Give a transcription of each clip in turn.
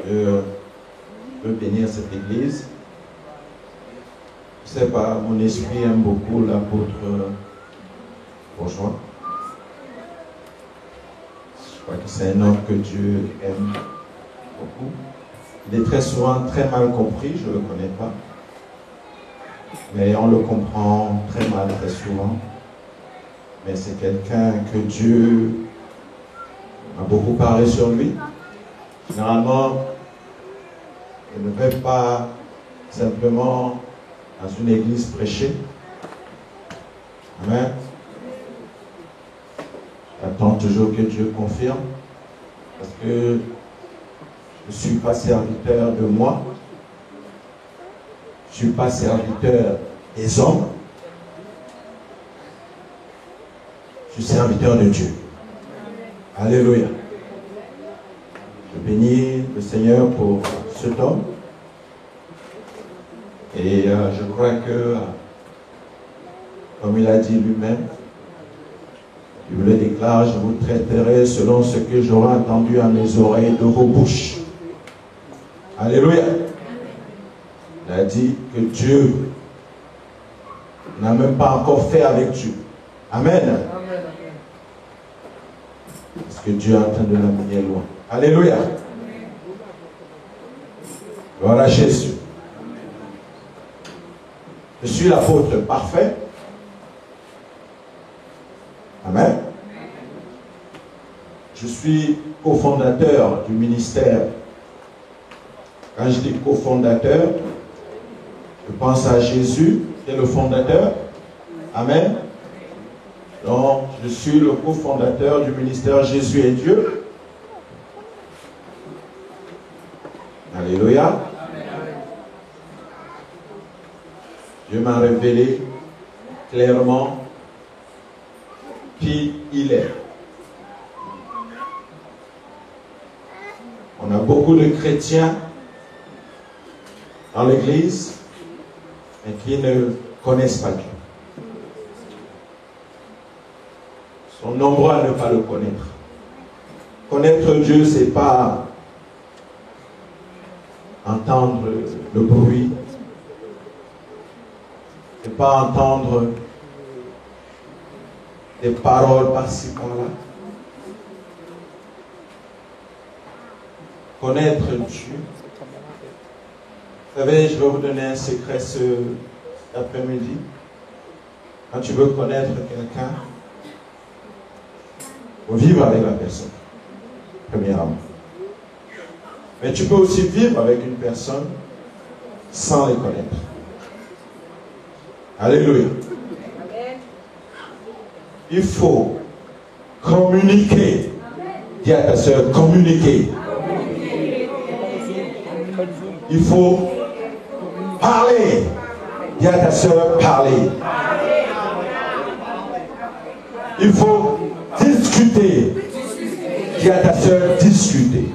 Je veux bénir cette église. Je ne sais pas, mon esprit aime beaucoup l'apôtre Bourgeois. Je crois que c'est un homme que Dieu aime beaucoup. Il est très souvent très mal compris, je ne le connais pas. Mais on le comprend très mal, très souvent. Mais c'est quelqu'un que Dieu a beaucoup parlé sur lui. Généralement, il ne va pas simplement dans une église prêcher. Amen. J'attends toujours que Dieu confirme. Parce que je ne suis pas serviteur de moi. Je ne suis pas serviteur des hommes. Je suis serviteur de Dieu. Alléluia. Je bénis le Seigneur pour cet homme. Et je crois que, comme il a dit lui-même, il le déclare, je vous traiterai selon ce que j'aurai entendu à mes oreilles de vos bouches. Alléluia. Il a dit que Dieu n'a même pas encore fait avec Dieu. Amen. Parce que Dieu est en train de l'amener loin. Alléluia. Gloire à Jésus. Je suis l'apôtre parfait. Amen. Je suis cofondateur du ministère. Quand je dis cofondateur, je pense à Jésus, qui est le fondateur. Amen. Donc, je suis le cofondateur du ministère Jésus et Dieu. Alléluia. Dieu m'a révélé clairement qui il est. On a beaucoup de chrétiens dans l'église, mais qui ne connaissent pas Dieu. Ils sont nombreux à ne pas le connaître. Connaître Dieu, ce n'est pas entendre le bruit. Ce n'est pas entendre des paroles par-ci, par-là. Connaître Dieu. Vous savez, je vais vous donner un secret cet après-midi. Quand tu veux connaître quelqu'un, il faut vivre avec la personne, premièrement. Mais tu peux aussi vivre avec une personne sans les connaître. Alléluia. Il faut communiquer. Dis à ta soeur, communiquer. Il faut parler. Dis à ta soeur, parler. Il faut discuter. Dis à ta soeur, discuter.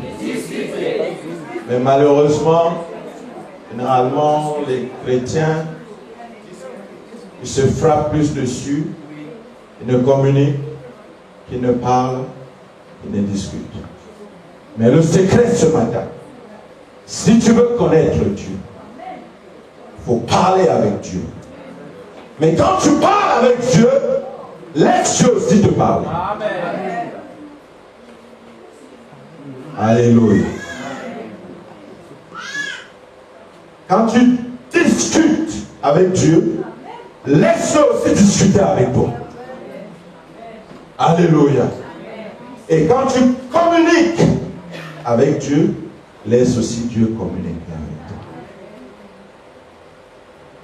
Mais malheureusement, généralement, les chrétiens, ils se frappent plus dessus, ils ne communiquent, qu'ils ne parlent, ils ne discutent. Mais le secret ce matin, si tu veux connaître Dieu, il faut parler avec Dieu. Mais quand tu parles avec Dieu, laisse Dieu aussi te parler. Amen. Alléluia. Quand tu discutes avec Dieu, laisse-le aussi discuter avec toi. Alléluia. Et quand tu communiques avec Dieu, laisse aussi Dieu communiquer avec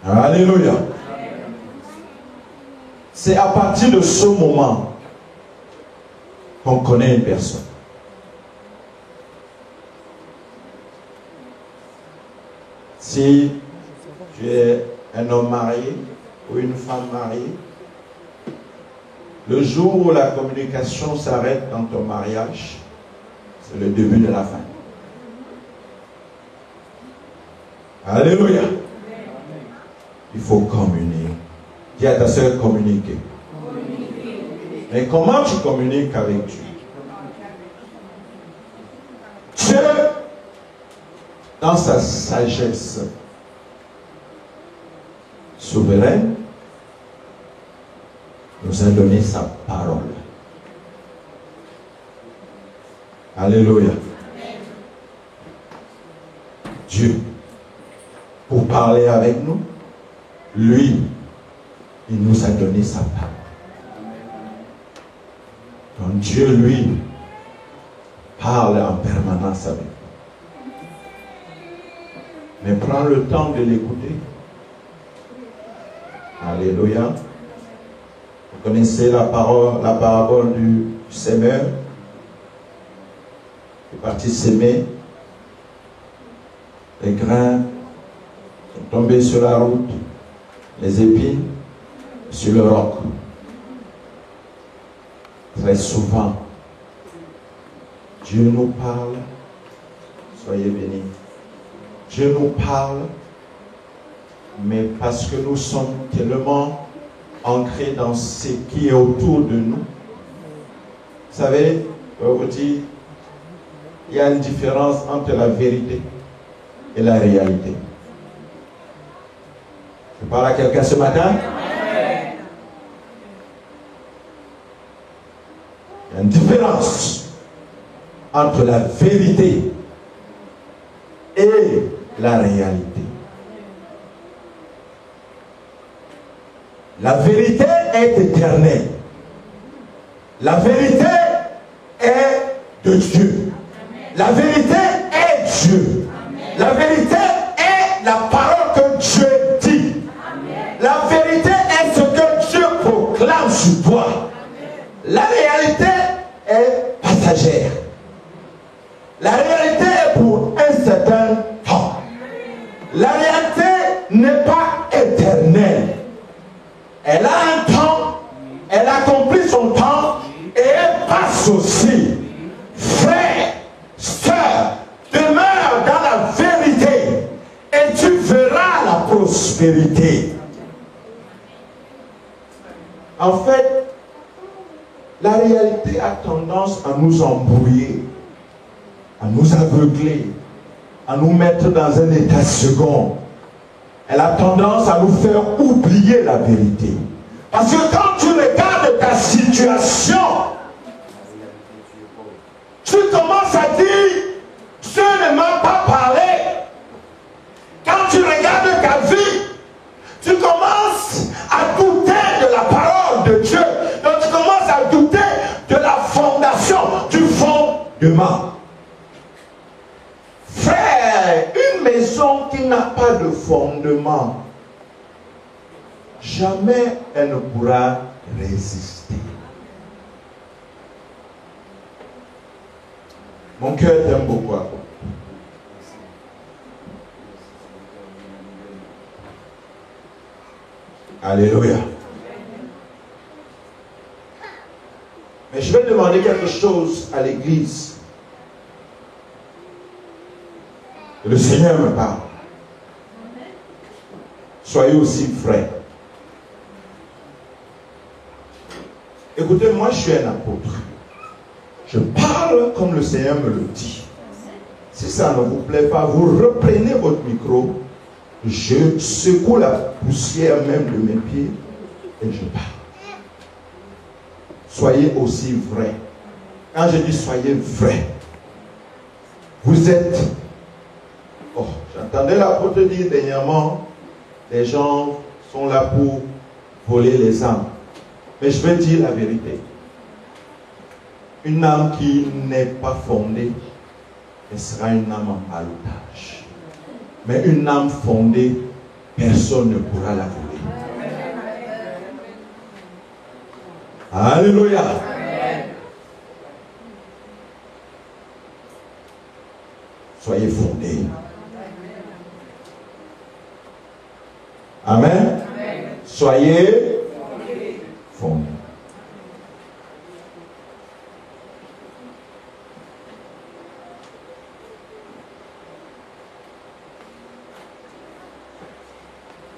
toi. Alléluia. C'est à partir de ce moment qu'on connaît une personne. Si tu es un homme marié ou une femme mariée, le jour où la communication s'arrête dans ton mariage, c'est le début de la fin. Alléluia. Il faut communiquer. Dis à ta soeur, communiquer. Mais comment tu communiques avec Dieu? Dieu dans sa sagesse souveraine, nous a donné sa parole. Alléluia. Dieu, pour parler avec nous, lui, il nous a donné sa parole. Donc Dieu, lui, parle en permanence avec nous. Mais prends le temps de l'écouter. Alléluia. Vous connaissez la parabole du semeur qui est parti s'aimer. Les grains sont tombés sur la route, les épines sur le roc. Très souvent, Dieu nous parle, soyez bénis. Dieu nous parle, mais parce que nous sommes tellement ancrés dans ce qui est autour de nous. Vous savez, je vous dis, il y a une différence entre la vérité et la réalité. Je parle à quelqu'un ce matin. Il y a une différence entre la vérité et la réalité. La vérité est éternelle. La vérité est de Dieu. La vérité est Dieu. La vérité est la parole que Dieu dit. La vérité est ce que Dieu proclame sur toi. La réalité est passagère. La réalité est pour un certain temps. La réalité n'est pas éternelle. Elle a un temps, elle accomplit son temps et elle passe aussi. Frère, sœur, demeure dans la vérité et tu verras la prospérité. En fait, la réalité a tendance à nous embrouiller, à nous aveugler, à nous mettre dans un état second. Elle a tendance à nous faire oublier la vérité. Parce que quand tu regardes ta situation, tu commences à dire, Dieu ne m'a pas parlé. Quand tu regardes ta vie, tu commences à douter de la parole de Dieu. Donc tu commences à douter de la fondation, du fondement. Frère, une maison qui n'a pas de fondement, jamais elle ne pourra résister. Mon cœur t'aime beaucoup. Alléluia. Mais je vais demander quelque chose à l'église. Le Seigneur me parle. Soyez aussi frères. Écoutez, moi je suis un apôtre. Je parle comme le Seigneur me le dit. Si ça ne vous plaît pas, vous reprenez votre micro. Je secoue la poussière même de mes pieds et je parle. Soyez aussi vrais. Quand je dis soyez vrais, vous êtes... Oh, j'entendais l'apôtre dire dernièrement, les gens sont là pour voler les âmes. Mais je vais dire la vérité. Une âme qui n'est pas fondée, elle sera une âme en ballottage. Mais une âme fondée, personne ne pourra la voler. Alléluia. Soyez fondés. Amen. Soyez fondés.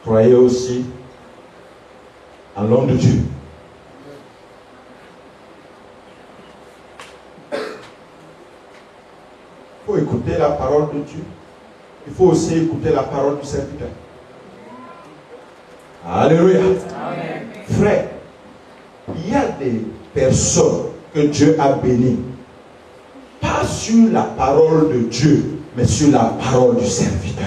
Croyez aussi en l'homme de Dieu. Il faut écouter la parole de Dieu. il faut aussi écouter la parole du serviteur. Alléluia. Amen. Frère, il y a des personnes que Dieu a bénies, pas sur la parole de Dieu, mais sur la parole du serviteur.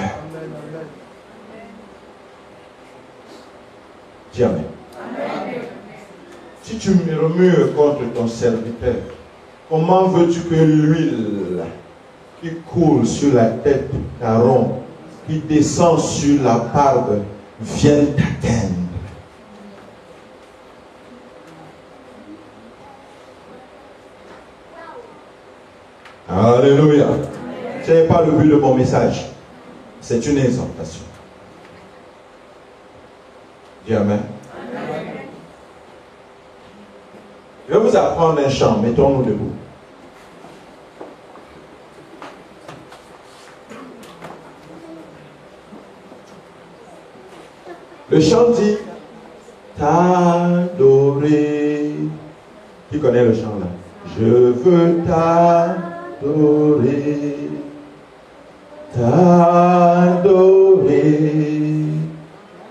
Dis Amen. Amen. Si tu murmures contre ton serviteur, comment veux-tu que l'huile qui coule sur la tête d'Aaron, qui descend sur la barbe, vienne t'atteindre? Alléluia. Ce n'est pas le but de mon message. C'est une exhortation. Dis Amen. Amen. Je vais vous apprendre un chant. Mettons-nous debout. Le chant dit t'adorer. Qui connaît le chant là? Je veux t'adorer, t'adorer.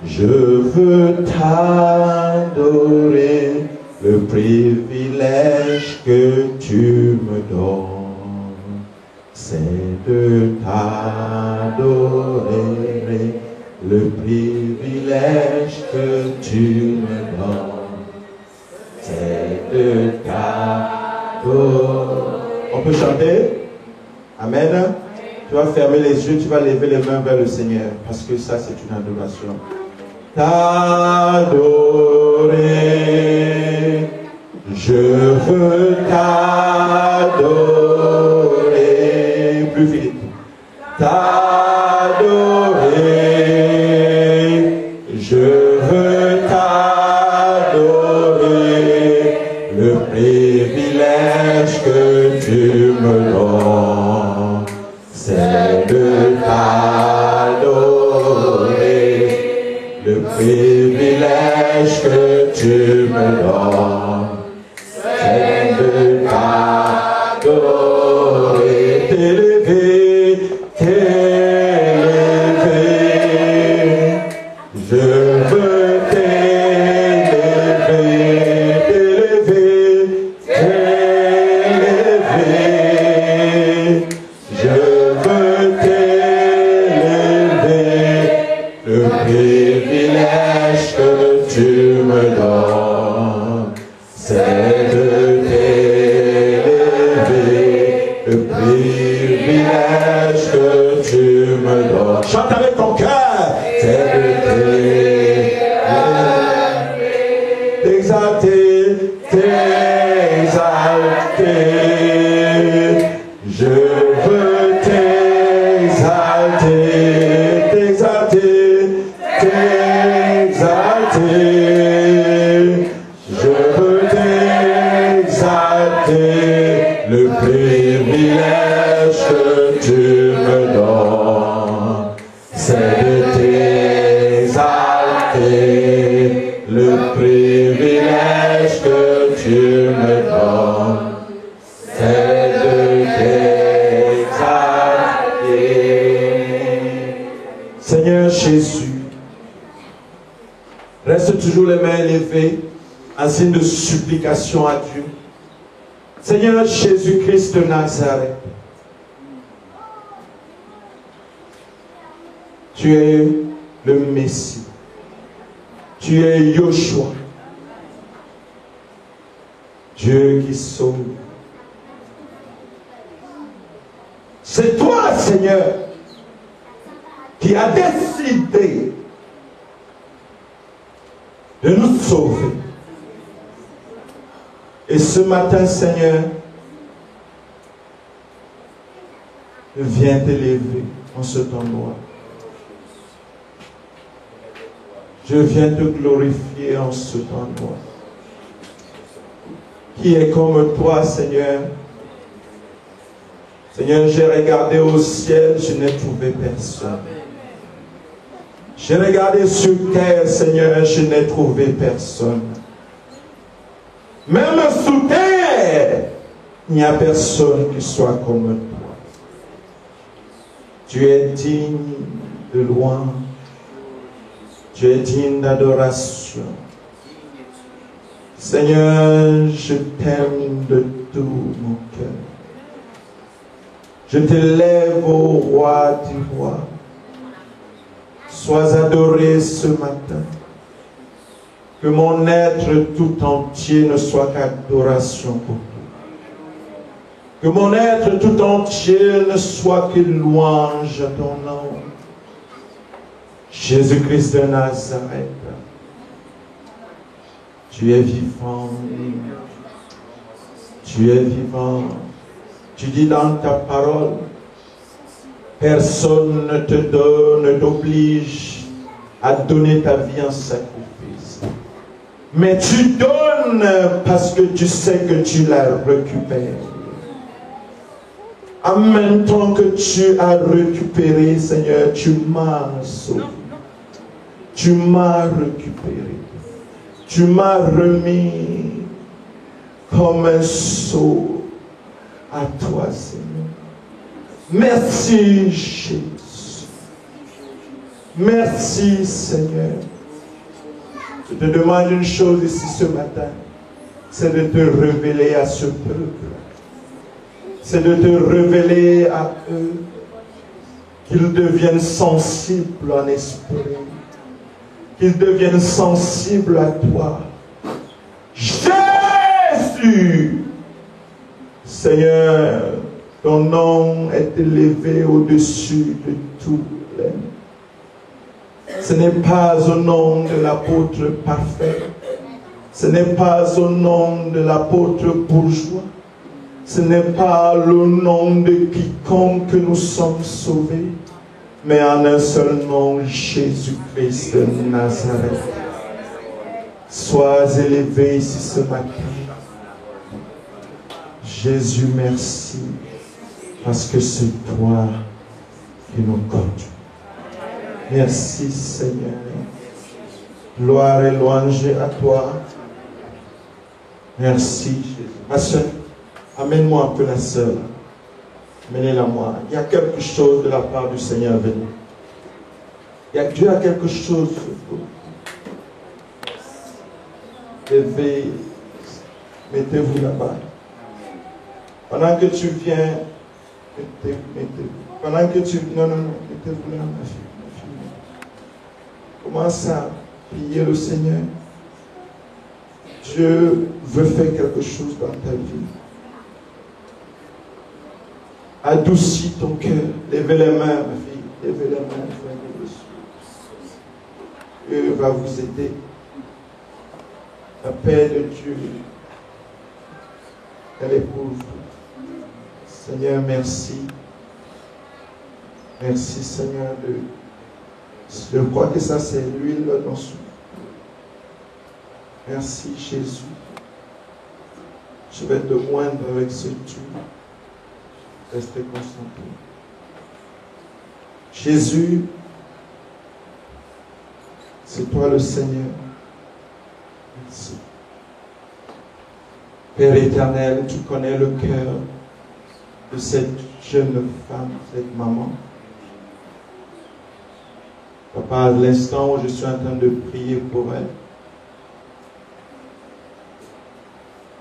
Je veux t'adorer, le privilège que tu me donnes, c'est de t'adorer, le privilège que tu me donnes, c'est de t'adorer. On peut chanter? Amen. Tu vas fermer les yeux, tu vas lever les mains vers le Seigneur, parce que ça c'est une adoration. T'adorer, je veux t'adorer, plus vite. T'adorer, je veux t'adorer, le privilège que tu me donnes, c'est de t'adorer, le privilège que tu me donnes, c'est de t'adorer, t'élever, t'élever, je veux t'élever, t'élever, t'élever, je veux t'élever, le privilège que tu me donnes, c'est de t'élever, le privilège que tu me donnes. Chante avec ton cœur. C'est de t'exalter, t'exalter. Je veux t'exalter, t'exalter, t'exalter. Je veux t'exalter, le privilège que tu me donnes, c'est de t'exalter, le privilège que tu me donnes, c'est de t'exalter. Seigneur Jésus, reste toujours les mains élevées en signe de supplication à Dieu. Seigneur Jésus-Christ de Nazareth, tu es le Messie, tu es Yoshua, Dieu qui sauve. C'est toi, Seigneur, qui as décidé de nous sauver. Et ce matin, Seigneur, je viens t'élever en ce temps noir. Je viens te glorifier en ce temps noir. Qui est comme toi, Seigneur? Seigneur, j'ai regardé au ciel, je n'ai trouvé personne. J'ai regardé sur terre, Seigneur, je n'ai trouvé personne. Même sous terre, il n'y a personne qui soit comme toi. Tu es digne de louange. Tu es digne d'adoration. Seigneur, je t'aime de tout mon cœur. Je t'élève au roi du roi. Sois adoré ce matin. Que mon être tout entier ne soit qu'adoration pour toi. Que mon être tout entier ne soit que louange à ton nom. Jésus-Christ de Nazareth, tu es vivant. Tu es vivant. Tu dis dans ta parole, personne ne te donne, ne t'oblige à donner ta vie en sacrifice. Mais tu donnes parce que tu sais que tu la récupères. En même temps que tu as récupéré, Seigneur, tu m'as sauvé. Tu m'as récupéré. Tu m'as remis comme un sceau à toi, Seigneur. Merci, Jésus. Merci, Seigneur. Je te demande une chose ici ce matin, c'est de te révéler à ce peuple. C'est de te révéler à eux, qu'ils deviennent sensibles en esprit, qu'ils deviennent sensibles à toi. Jésus! Seigneur, ton nom est élevé au-dessus de tout les noms. Ce n'est pas au nom de l'apôtre parfait, ce n'est pas au nom de l'apôtre bourgeois, ce n'est pas le nom de quiconque que nous sommes sauvés, mais en un seul nom, Jésus-Christ de Nazareth. Sois élevé ici ce matin. Jésus, merci, parce que c'est toi qui nous conduis. Merci, Seigneur. Gloire et louange à toi. Merci, Jésus. Ma soeur, amène-moi un peu la sœur. Amenez-la moi. Il y a quelque chose de la part du Seigneur venu. Dieu a quelque chose pour vous. Levez, mettez-vous là-bas. Pendant que tu viens, mettez-vous. Pendant que tu... Non, mettez-vous là, ma fille. Commence à prier le Seigneur. Dieu veut faire quelque chose dans ta vie. Adoucis ton cœur. Levez les mains, ma fille. Levez les mains. Dieu va vous aider. La paix de Dieu, elle est pour vous. Seigneur, merci. Merci, Seigneur, je crois que ça, c'est l'huile dans son. Merci, Jésus. Je vais te moindre avec ce Dieu. Restez concentrés. Jésus, c'est toi le Seigneur. Merci. Père éternel, tu connais le cœur de cette jeune femme, cette maman. Papa, à l'instant où je suis en train de prier pour elle,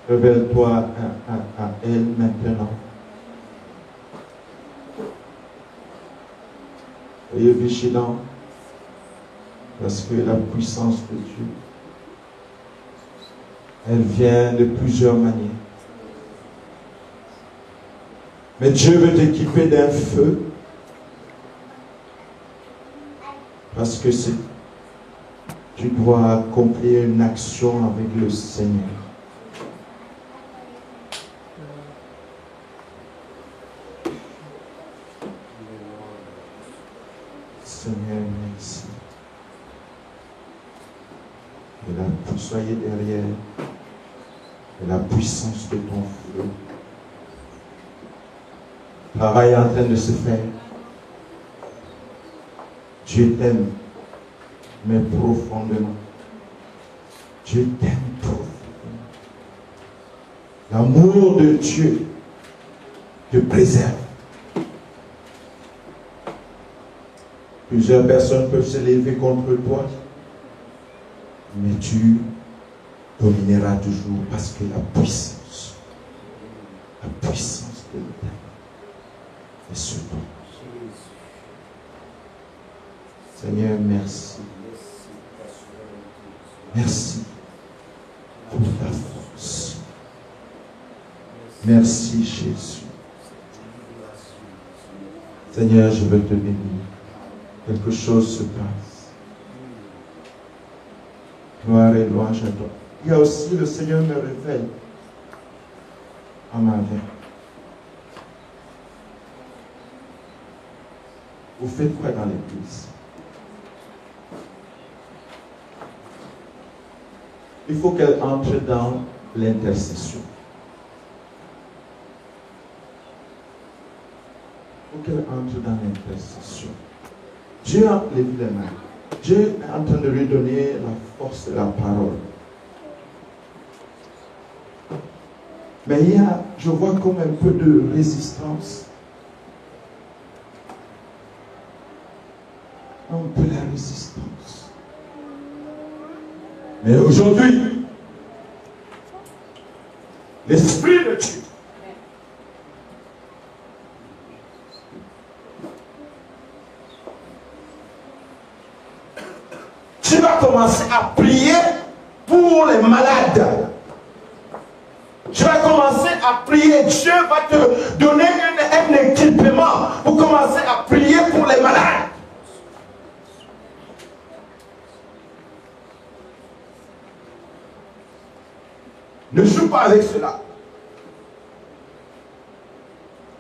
révèle-toi à elle maintenant. Soyez vigilants, parce que la puissance de Dieu, elle vient de plusieurs manières. Mais Dieu veut t'équiper d'un feu, parce que tu dois accomplir une action avec le Seigneur. Seigneur, merci. Et là, vous soyez derrière la puissance de ton feu. Le travail est en train de se faire. Dieu t'aime, mais profondément. Dieu t'aime profondément. L'amour de Dieu te préserve. Plusieurs personnes peuvent se lever contre toi, mais tu domineras toujours parce que la puissance de l'Éternel est sur toi. Seigneur, merci. Merci pour ta force. Merci Jésus. Seigneur, je veux te bénir. Quelque chose se passe. Gloire et louange à toi. Il y a aussi le Seigneur me réveille à ma vie. Vous faites quoi dans l'église? Il faut qu'elle entre dans l'intercession. Il faut qu'elle entre dans l'intercession. Dieu a levé les mains. Dieu est en train de lui donner la force de la parole. Mais je vois comme un peu de résistance. Un peu la résistance. Mais aujourd'hui, l'Esprit de Dieu tu vas commencer à prier pour les malades. Tu vas commencer à prier. Dieu va te donner un équipement pour commencer à prier pour les malades. Ne joue pas avec cela.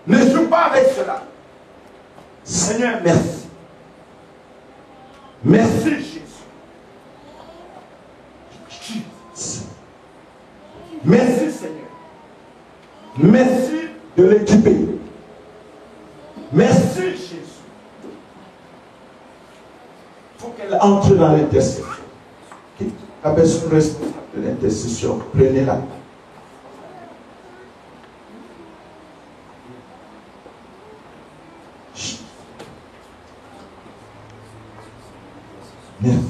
Ne joue pas avec cela. Seigneur, merci. Merci Jésus. Merci Seigneur. Merci de l'équiper. Merci Jésus. Il faut qu'elle entre dans l'intercession. La personne responsable de l'intercession, prenez-la. Merci.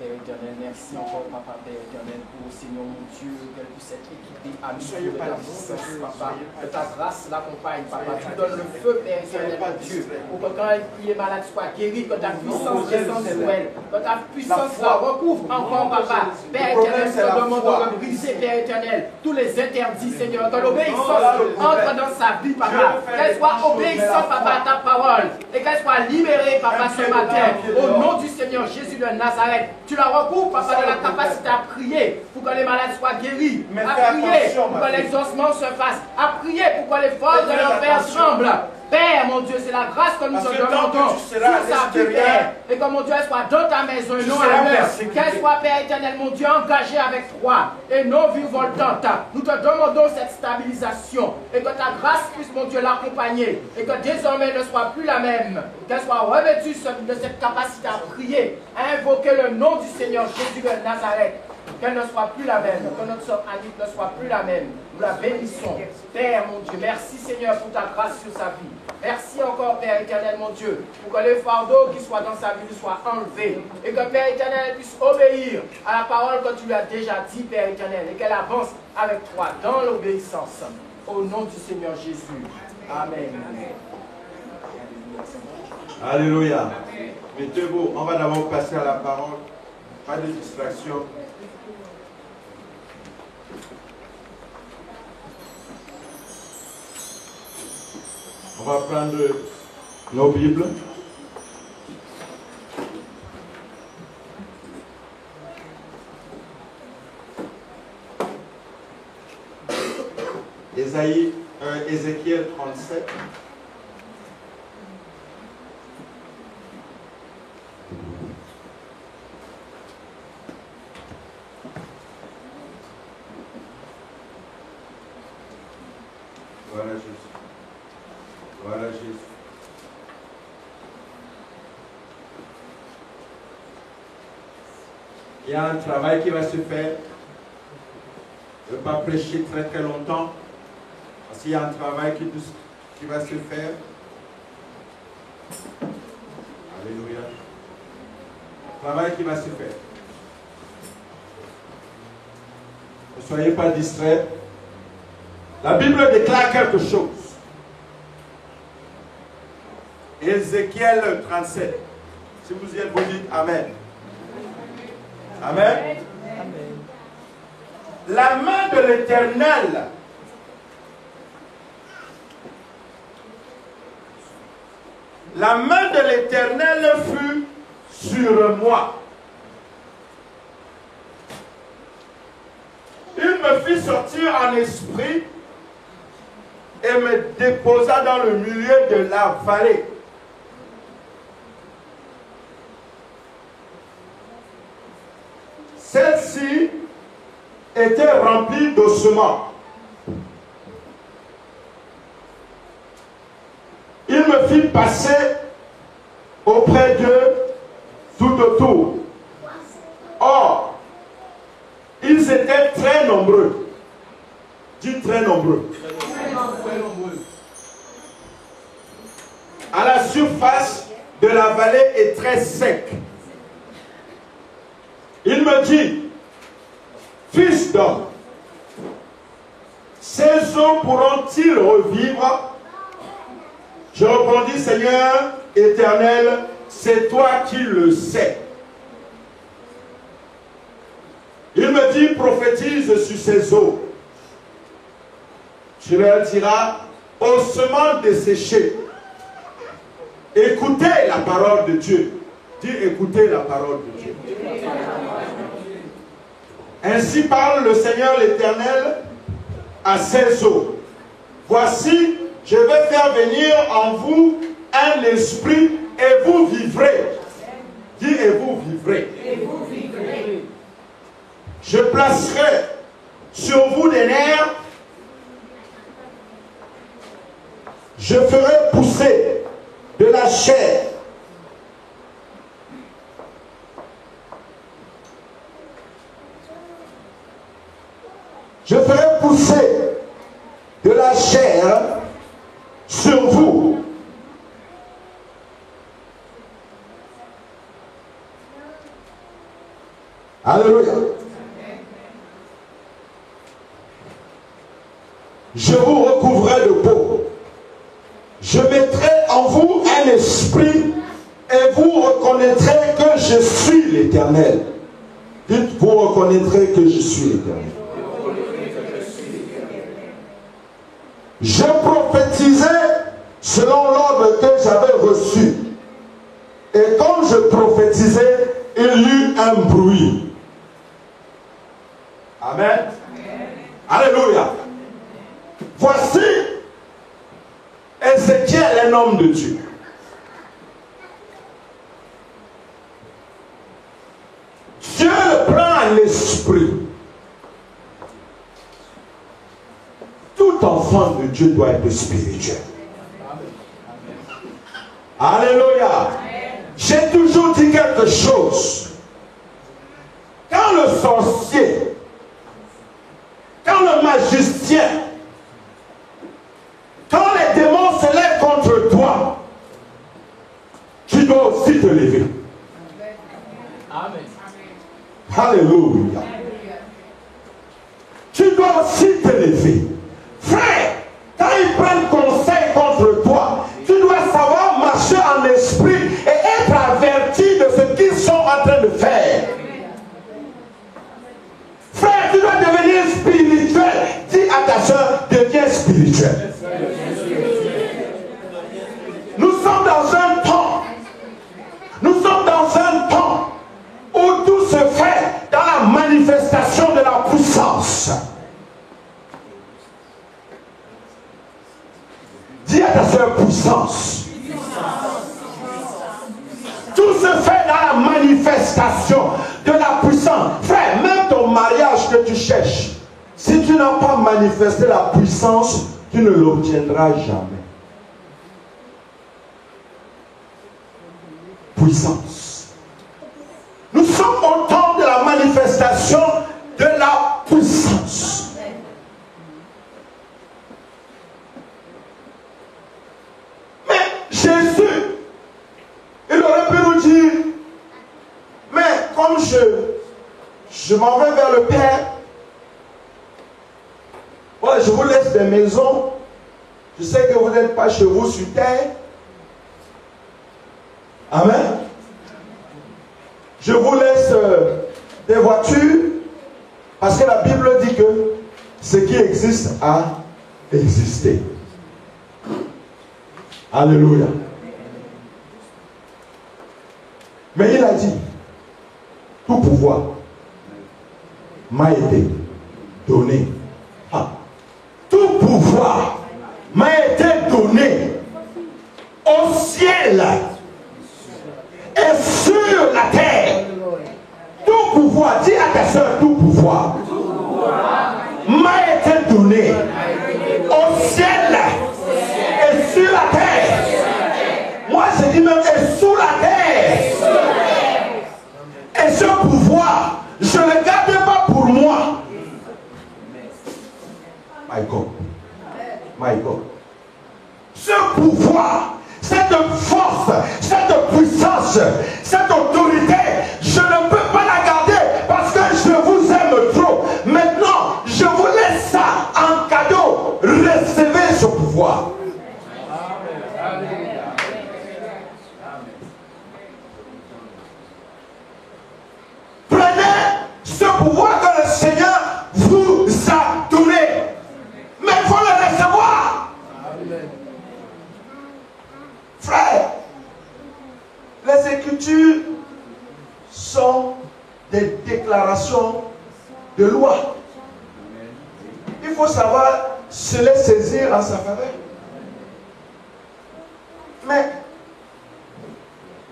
Père éternel, merci encore, Papa, Père éternel, pour Seigneur mon Dieu, qu'elle puisse être équipée à nous de ta puissance, Papa. Que ta grâce l'accompagne, Papa. Tu donnes le feu, Père éternel, mon Dieu, pour que quand les malades soient guéris, que ta puissance descende sur elle, que ta puissance la recouvre encore, Papa. Père éternel, nous te demandons de briser, Père éternel, tous les interdits, Seigneur, que l'obéissance entre dans sa vie, Papa. Qu'elle soit obéissante, Papa, à ta parole, et qu'elle soit libérée, Papa, ce matin, au nom du Seigneur Jésus de Nazareth. Tu la recouvres, Papa, de la capacité à prier pour que les malades soient guéris, à prier pour que l'exaucement se fasse, à prier pour que les forces de l'enfer tremblent. Père, mon Dieu, c'est la grâce que nous te demandons sur sa vie, Père. Et que mon Dieu, elle soit dans ta maison et non ailleurs. Qu'elle soit, Père éternel, mon Dieu, engagée avec toi et non virevoltante. Nous te demandons cette stabilisation et que ta grâce puisse, mon Dieu, l'accompagner. Et que désormais ne soit plus la même. Qu'elle soit revêtue de cette capacité à prier, à invoquer le nom du Seigneur Jésus de Nazareth. Qu'elle ne soit plus la même, que notre sœur Annick ne soit plus la même. Nous la bénissons. Père, mon Dieu, merci Seigneur pour ta grâce sur sa vie. Merci encore, Père éternel, mon Dieu, pour que les fardeaux qui soient dans sa vie soient enlevés. Et que Père éternel puisse obéir à la parole que tu lui as déjà dit, Père éternel, et qu'elle avance avec toi dans l'obéissance. Au nom du Seigneur Jésus. Amen. Alléluia. Mettez-vous, on va d'abord passer à la parole. Pas de distraction. On va prendre nos Bibles. Ézéchiel 37. Voilà Jésus. Voilà Jésus. Il y a un travail qui va se faire. Je ne vais pas prêcher très très longtemps, parce qu'il y a un travail qui va se faire. Alléluia. Un travail qui va se faire. Ne soyez pas distraits. La Bible déclare quelque chose. Ézéchiel 37. Si vous y êtes, vous dites Amen. Amen. La main de l'Éternel fut sur moi. Il me fit sortir en esprit et me déposa dans le milieu de la vallée. Celle-ci était remplie d'ossements. Il me fit passer auprès d'eux tout autour. Or, ils étaient très nombreux. Dis très nombreux. À la surface de la vallée est très sec. Il me dit, fils d'homme, ces eaux pourront-ils revivre? Je répondis, Seigneur éternel, c'est toi qui le sais. Il me dit, prophétise sur ces eaux. Tu leur diras, ossements desséchés, écoutez la parole de Dieu. Dis, écoutez la parole de Dieu. Ainsi parle le Seigneur l'Éternel à ces eaux. Voici, je vais faire venir en vous un esprit et vous vivrez. Dis, et vous vivrez. Et vous vivrez. Je placerai sur vous des nerfs. Je ferai pousser de la chair. Je ferai pousser de la chair sur vous. Alléluia. Je vous recouvrerai de peau. Je mettrai en vous un esprit et vous reconnaîtrez que je suis l'Éternel. Dites, vous reconnaîtrez que je suis l'Éternel. Je prophétisais selon l'ordre que j'avais reçu. Et quand je prophétisais, il y eut un bruit. Amen. Alléluia. Voici Ézéchiel, un homme de Dieu. Dieu le prend à l'esprit. Tout enfant de Dieu doit être spirituel. Alléluia. J'ai toujours dit quelque chose. Quand le sorcier, quand le magicien, quand les démons se lèvent contre toi, tu dois aussi te lever. Amen. Alléluia. Tu dois aussi te lever. Frère, quand ils prennent conseil contre toi, tu dois savoir marcher en esprit et être averti de ce qu'ils sont en train de faire. Frère, tu dois devenir spirituel. Dis à ta soeur, deviens spirituel. Nous sommes dans un temps. Nous sommes dans un temps où tout se fait dans la manifestation de la puissance. Dis à ta soeur puissance. Tout se fait dans la manifestation de la puissance. Frère, même ton mariage que tu cherches, si tu n'as pas manifesté la puissance, tu ne l'obtiendras jamais. Puissance. Nous sommes au temps de la manifestation de la puissance. je m'en vais vers le Père. Voilà, je vous laisse des maisons. Je sais que vous n'êtes pas chez vous sur terre. Amen. Je vous laisse des voitures. Parce que la Bible dit que ce qui existe a existé. Alléluia. Mais il a dit, tout pouvoir m'a été donné. Ah. Tout pouvoir m'a été donné au ciel et sur la terre. Tout pouvoir, dis à ta soeur, tout pouvoir m'a été donné au ciel et sur la terre. Moi je dis même et sous la terre. Et ce pouvoir, je ne le garde pas pour moi. My God. My God. Ce pouvoir, cette force, cette puissance, cette autorité, je ne peux pas la garder parce que je vous aime trop. Maintenant, je vous laisse ça en cadeau. Recevez ce pouvoir. Prenez ce pouvoir que le Seigneur vous a donné. Mais il faut le recevoir. Frère, les Écritures sont des déclarations de loi. Il faut savoir se les saisir en sa faveur. Mais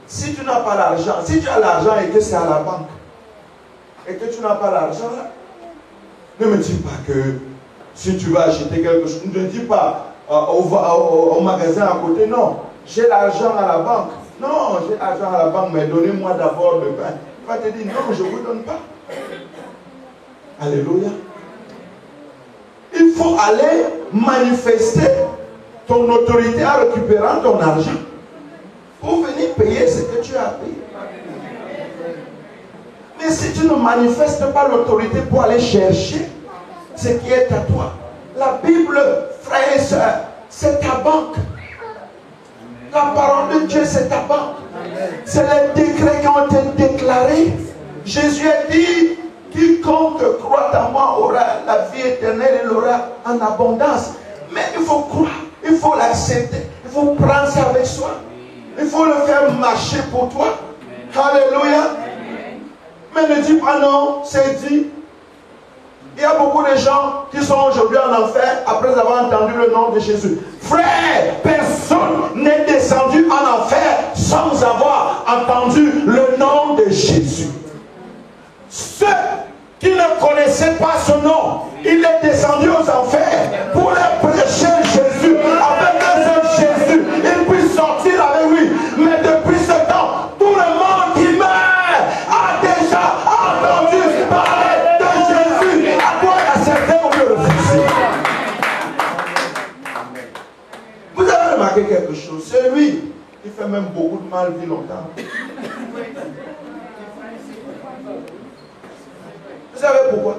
si tu n'as pas l'argent, si tu as l'argent et que c'est à la banque, et que tu n'as pas l'argent, ne me dis pas que si tu vas acheter quelque chose, ne dis pas au magasin à côté, non, j'ai l'argent à la banque. Non, j'ai l'argent à la banque, mais donnez-moi d'abord le pain. Il va te dire, non, je ne vous donne pas. Alléluia. Il faut aller manifester ton autorité en récupérant ton argent pour venir payer ce que tu as payé. Mais si tu ne manifestes pas l'autorité pour aller chercher ce qui est à toi, la Bible, frères et sœurs, c'est ta banque. La parole de Dieu, c'est ta banque. C'est les décrets qui ont été déclarés. Jésus a dit, quiconque croit en moi aura la vie éternelle et l'aura en abondance. Mais il faut croire, il faut l'accepter, il faut prendre ça avec soi. Il faut le faire marcher pour toi. Alléluia. Mais ne dis pas non, c'est dit. Il y a beaucoup de gens qui sont aujourd'hui en enfer après avoir entendu le nom de Jésus. Frère, personne n'est descendu en enfer sans avoir entendu le nom de Jésus. Ceux qui ne connaissaient pas ce nom, il est descendu aux enfers pour leur prêcher Jésus, avec un seul Jésus. Ils puissent sortir avec lui. Mais depuis ce temps, tout le monde qui meurt a déjà entendu parler de Jésus. À quoi accepter ou le refuser? Vous avez remarqué quelque chose? C'est lui qui fait même beaucoup de mal vit longtemps. Vous savez pourquoi?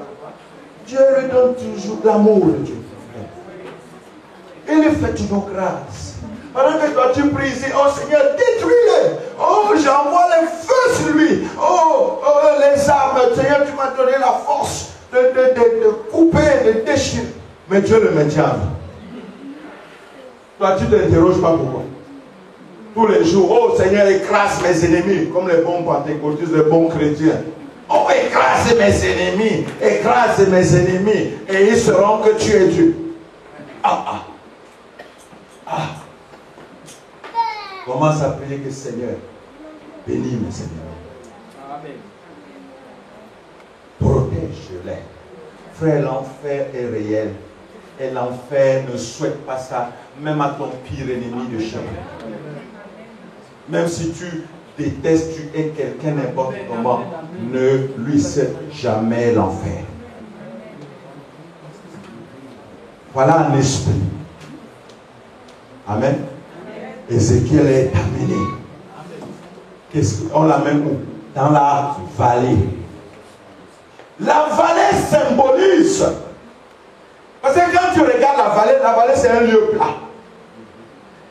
Dieu lui donne toujours l'amour de Dieu. Il lui fait toujours grâce. Pendant que toi tu pries ici, oh Seigneur, détruis-le. Oh, j'envoie les feux sur lui. Oh, les armes, Seigneur, tu m'as donné la force de couper, de déchirer. Mais Dieu le maintient à vie. Toi, tu ne t'interroges pas pourquoi. Tous les jours, oh Seigneur, écrase mes ennemis, comme les bons pentecôtistes, les bons chrétiens. Oh, écrase mes ennemis, et ils sauront que tu es Dieu. Commence à prier que Seigneur, bénis mes ennemis. Amen. Protège-les. Frère, l'enfer est réel. Et l'enfer ne souhaite pas ça, même à ton pire ennemi de chaque. Même si tu détestes, tu es quelqu'un n'importe comment, ne lui cède jamais l'enfer. Voilà un esprit. Amen. Ézéchiel est amené. On l'amène où? Dans la vallée. La vallée symbolise. Parce que quand tu regardes la vallée c'est un lieu plat.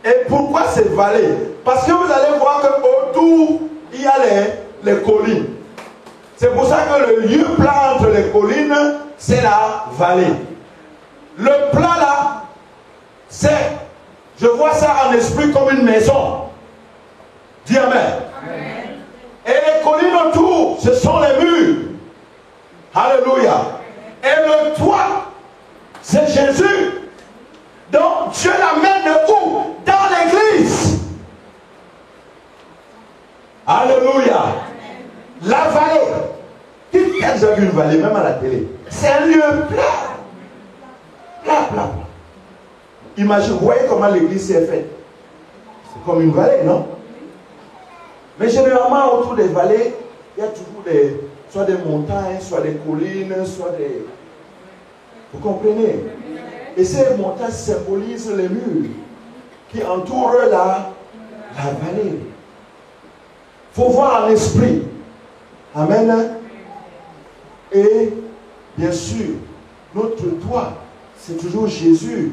Et pourquoi c'est vallée? Parce que vous allez voir qu'autour, il y a les collines. C'est pour ça que le lieu plat entre les collines, c'est la vallée. Le plat là, c'est, je vois ça en esprit comme une maison. Dis amen. Amen. Et les collines autour, ce sont les murs. Alléluia. Et le toit, c'est Jésus. Donc Dieu l'amène où? Dans l'église. Alléluia. La vallée. Qui a déjà vu une vallée, même à la télé? C'est un lieu plat. Plat. Imaginez, vous voyez comment l'église s'est faite. C'est comme une vallée, non? Mais généralement, autour des vallées, il y a toujours soit des montagnes, soit des collines, soit des... Vous comprenez? Et ces montagnes symbolisent les murs qui entourent la vallée. Il faut voir en esprit. Amen. Et bien sûr, notre toit, c'est toujours Jésus.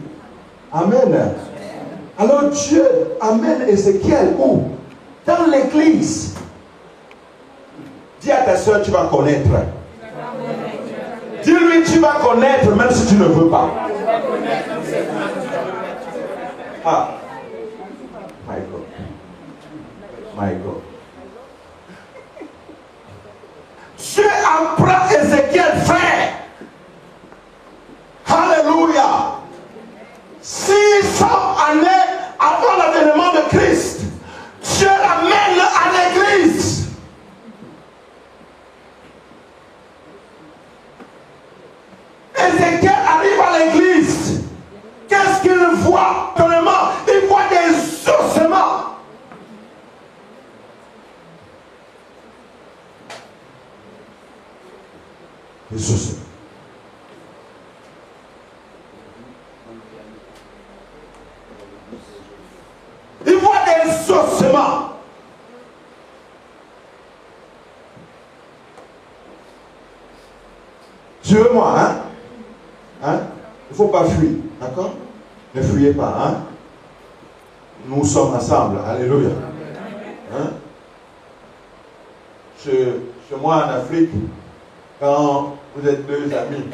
Amen. Alors Dieu amène Ézéchiel où? Dans l'église. Dis à ta soeur, tu vas connaître. Dis-lui, tu vas connaître même si tu ne veux pas. Ah. My God. My God. Dieu apprend Ézéchiel, frère. Alléluia. 600 années avant l'avènement de Christ, Dieu l'amène à l'église. Ézéchiel arrive à l'église. Qu'est-ce qu'il voit? Premièrement, il voit des ossements. Des ossements. Il voit des ossements. Suivez-moi, hein? Il ne faut pas fuir, d'accord? Ne fuyez pas, hein? Nous sommes ensemble, alléluia. Hein? Chez moi en Afrique, quand vous êtes deux amis,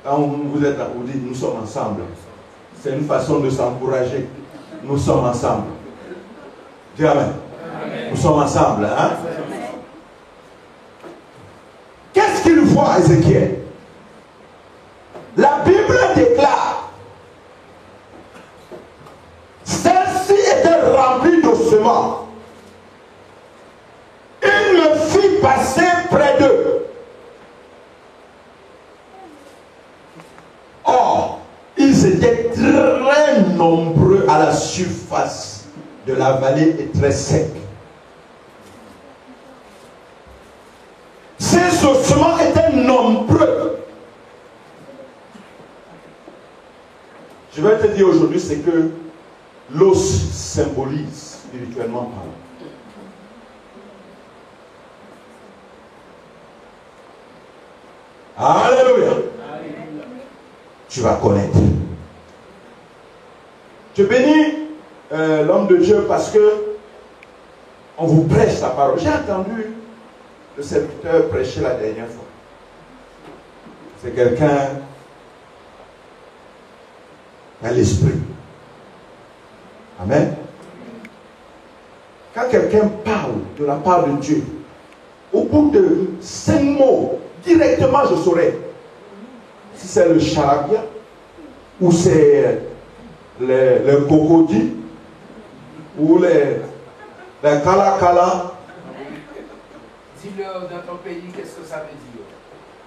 quand vous êtes là, vous dites nous sommes ensemble. C'est une façon de s'encourager. Nous sommes ensemble. Dis amen. Nous sommes ensemble, hein? Qu'est-ce qu'il voit, Ézéchiel? La Bible déclare, celle-ci était remplie d'ossements. Il me fit passer près d'eux. Or, ils étaient très nombreux à la surface de la vallée et très secs. Ces ossements étaient nombreux. Je vais te dire aujourd'hui, c'est que l'os symbolise spirituellement parlant. Alléluia. Tu vas connaître. Je bénis l'homme de Dieu parce que on vous prêche la parole. J'ai entendu le serviteur prêcher la dernière fois. C'est quelqu'un à l'esprit. Amen. Quand quelqu'un parle de la part de Dieu, au bout de 5 mots, directement je saurai si c'est le charabia ou c'est le cocody ou les kala. Dis-leur dans ton pays, qu'est-ce que ça veut dire?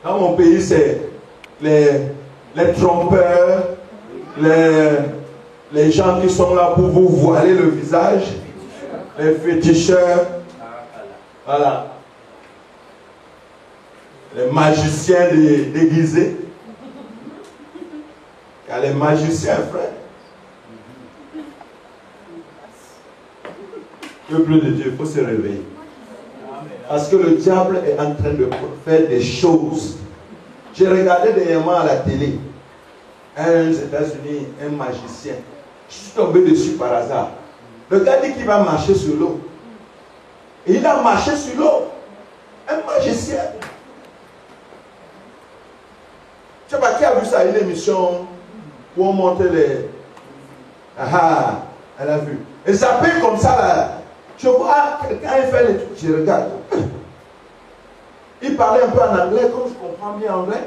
Dans mon pays, c'est les trompeurs, les gens qui sont là pour vous voiler le visage, les féticheurs, voilà, les magiciens déguisés. Il y a les magiciens, frère. Peuple de Dieu, il faut se réveiller. Parce que le diable est en train de faire des choses J'ai regardé dernièrement à la télé, aux États-Unis, un magicien. Je suis tombé dessus par hasard. Le gars dit qu'il va marcher sur l'eau. Et il a marché sur l'eau. Un magicien. Je ne sais pas qui a vu ça, une émission où on montait les... Ah, elle a vu. Et ça paye comme ça là. Je vois quelqu'un il fait les trucs, je regarde. Il parlait un peu en anglais, comme je comprends bien anglais.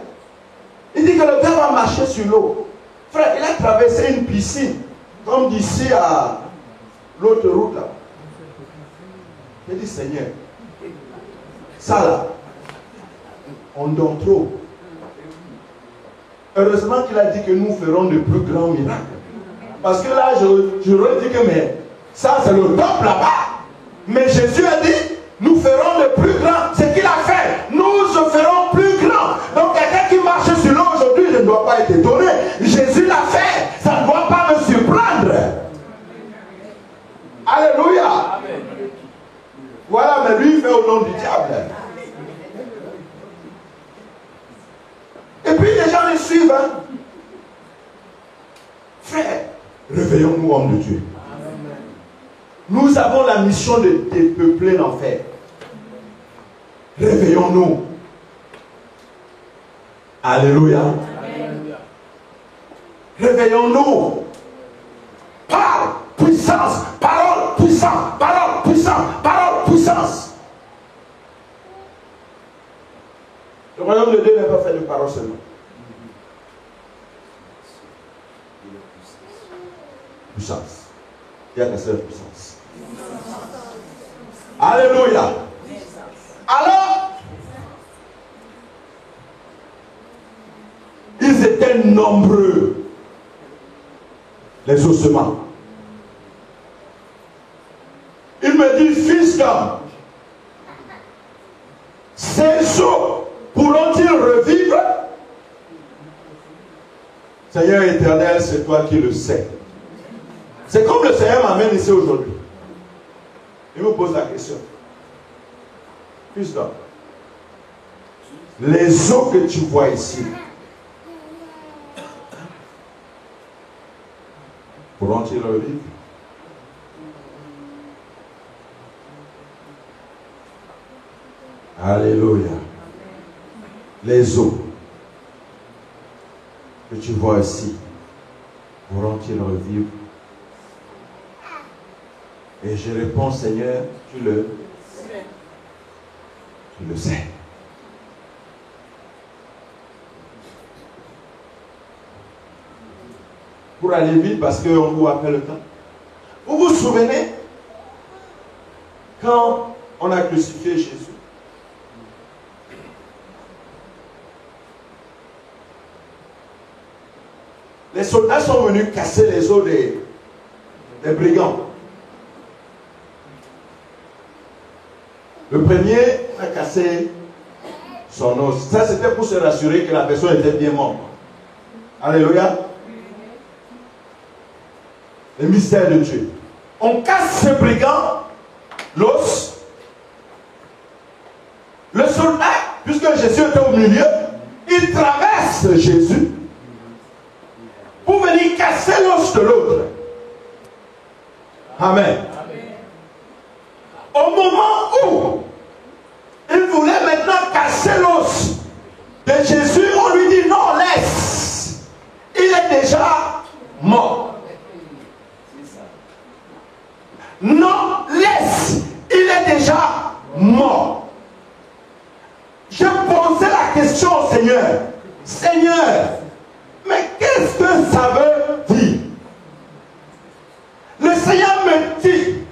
Il dit que le gars va marcher sur l'eau. Frère, il a traversé une piscine, comme d'ici à l'autre route là. J'ai dit, Seigneur, ça là, on dort trop. Heureusement qu'il a dit que nous ferons de plus grands miracles. Parce que là, j'aurais dit que mais ça c'est le top là-bas. Mais Jésus a dit, nous ferons de plus grands. Ce qu'il a fait, nous ferons plus grand. Donc quelqu'un qui marche sur l'eau aujourd'hui, je ne dois pas être étonné. Jésus l'a fait, ça ne doit pas me surprendre. Alléluia. Amen. Voilà, mais lui il fait au nom du diable. Et puis les gens les suivent. Hein? Frère, réveillons-nous, hommes de Dieu. Nous avons la mission de dépeupler l'enfer. Réveillons-nous. Alléluia. Réveillons-nous. Parole, puissance, parole, puissance, parole, puissance, parole, puissance. Le royaume de Dieu n'est pas fait de parole seulement. Puissance. Il y a la seule puissance. Alléluia. Alors, ils étaient nombreux, les ossements. Il me dit, fils d'homme, ces os pourront-ils revivre? Seigneur éternel, c'est toi qui le sais. C'est comme le Seigneur m'amène ici aujourd'hui. Il me pose la question. Fils d'homme, les os que tu vois ici, pourront-ils revivre? Alléluia. Les os que tu vois ici, pourront-ils revivre? Et je réponds, Seigneur, tu le sais. Pour aller vite, parce qu'on vous appelle le temps. Vous vous souvenez, quand on a crucifié Jésus, les soldats sont venus casser les os des brigands. Le premier a cassé son os. Ça, c'était pour se rassurer que la personne était bien morte. Alléluia. Le mystère de Dieu. On casse ce brigand, l'os. Le soldat, puisque Jésus était au milieu, il traverse Jésus pour venir casser l'os de l'autre. Amen. Au moment où il voulait maintenant casser l'os de Jésus, on lui dit non, laisse. Il est déjà mort. Non, laisse. Il est déjà mort. Je posais la question au Seigneur. Seigneur, mais qu'est-ce que ça veut dire? Le Seigneur me dit,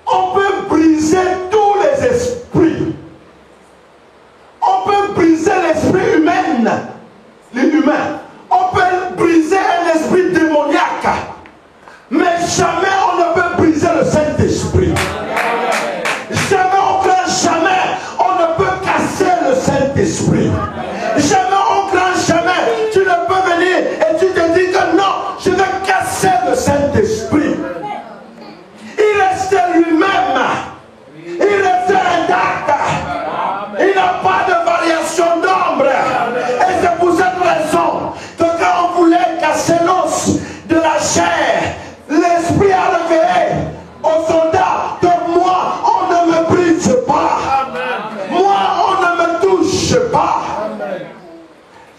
on peut briser tous les esprits. On peut briser l'esprit humain. On peut briser un esprit démoniaque. Mais jamais on ne peut briser le Saint-Esprit. Jamais, au grand jamais, on ne peut casser le Saint-Esprit. Jamais, au grand jamais, tu ne peux venir et tu te dis que non, je vais casser le Saint-Esprit. Il restait lui-même. Il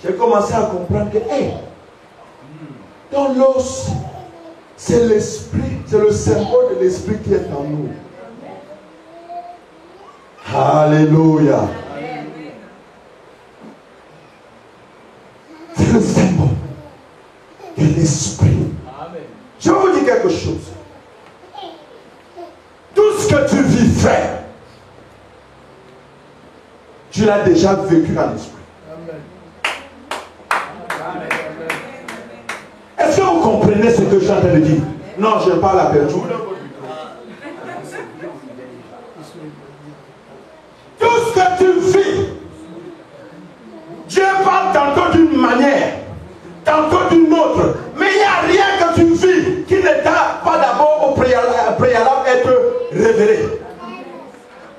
j'ai commencé à comprendre que, hey, dans l'os, c'est l'esprit, c'est le symbole de l'esprit qui est en nous. Alléluia. C'est le symbole de l'esprit. Je vais vous dire quelque chose. Tout ce que tu vis fait, tu l'as déjà vécu en esprit. Est-ce que vous comprenez ce que je suis en train de dire? Non, je parle à personne. Tout ce que tu vis, Dieu parle tantôt d'une manière, tantôt d'une autre, mais il n'y a rien que tu vis qui ne t'a pas d'abord au préalable être révélé.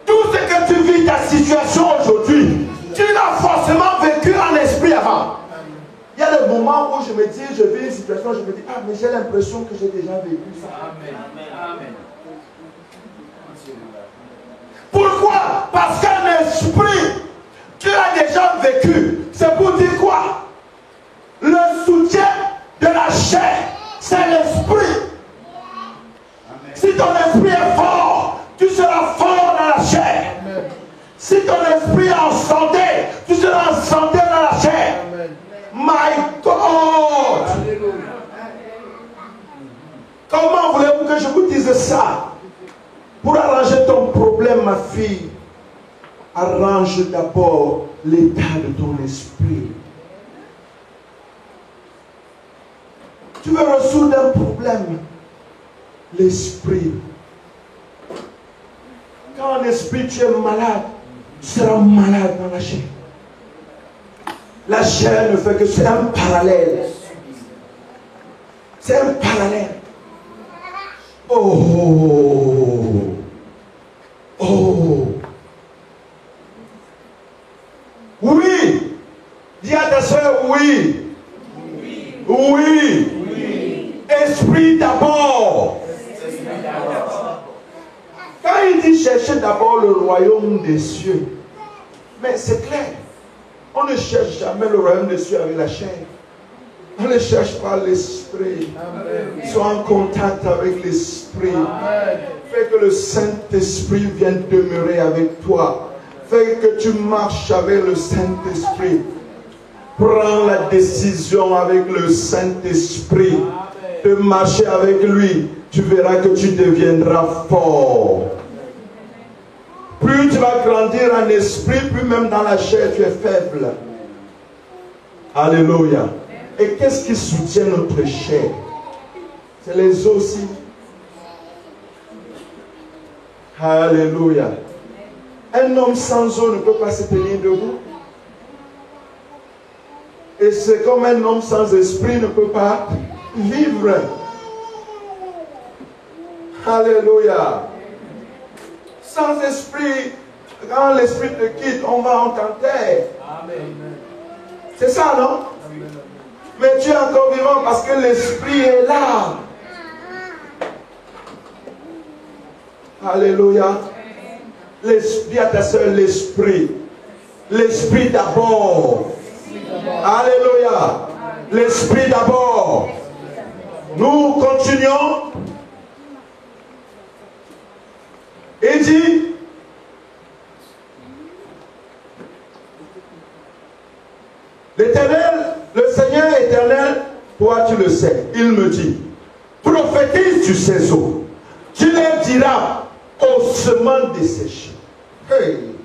Tout ce que tu vis, ta situation aujourd'hui, tu l'as forcément vécu en esprit avant. Il y a des moments où je me dis, je vis une situation, je me dis, ah, mais j'ai l'impression que j'ai déjà vécu ça. Amen. Amen. Pourquoi? Parce qu'un esprit, tu l'as déjà vécu. C'est pour dire quoi? Le soutien de la chair, c'est l'esprit. Si ton esprit est fort, tu seras fort dans la chair. Amen. Si ton esprit est en santé, tu seras en santé dans la chair. Amen. My God! Alléluia. Comment voulez-vous que je vous dise ça? Pour arranger ton problème, ma fille, arrange d'abord l'état de ton esprit. Tu veux résoudre un problème, l'esprit. Quand en esprit tu es malade, tu seras malade dans la chair. La chair ne fait que c'est un parallèle. C'est un parallèle. Oh! Oh! Oui! Dis à ta soeur oui. Oui. Oui. Oui. Esprit d'abord. Quand il dit chercher d'abord le royaume des cieux, mais c'est clair. On ne cherche jamais le royaume des cieux avec la chair. On ne cherche pas l'esprit. Sois en contact avec l'esprit. Fais que le Saint-Esprit vienne demeurer avec toi. Fais que tu marches avec le Saint-Esprit. Prends la décision avec le Saint-Esprit de marcher avec lui. Tu verras que tu deviendras fort. Plus tu vas grandir en esprit, plus même dans la chair tu es faible. Alléluia. Et qu'est-ce qui soutient notre chair? C'est les os aussi. Alléluia. Un homme sans eau ne peut pas se tenir debout. Et c'est comme un homme sans esprit ne peut pas vivre. Alléluia. Sans esprit, quand l'esprit te quitte, on va en terre. Amen. C'est ça, non? Amen. Mais tu es encore vivant parce que l'esprit est là. Alléluia. Dis à ta soeur l'esprit. L'esprit d'abord. Alléluia. L'esprit d'abord. Nous continuons. Il dit, l'Éternel, le Seigneur éternel, toi tu le sais, il me dit, prophétise sur ces eaux, tu leur diras ossements desséchés. Hey.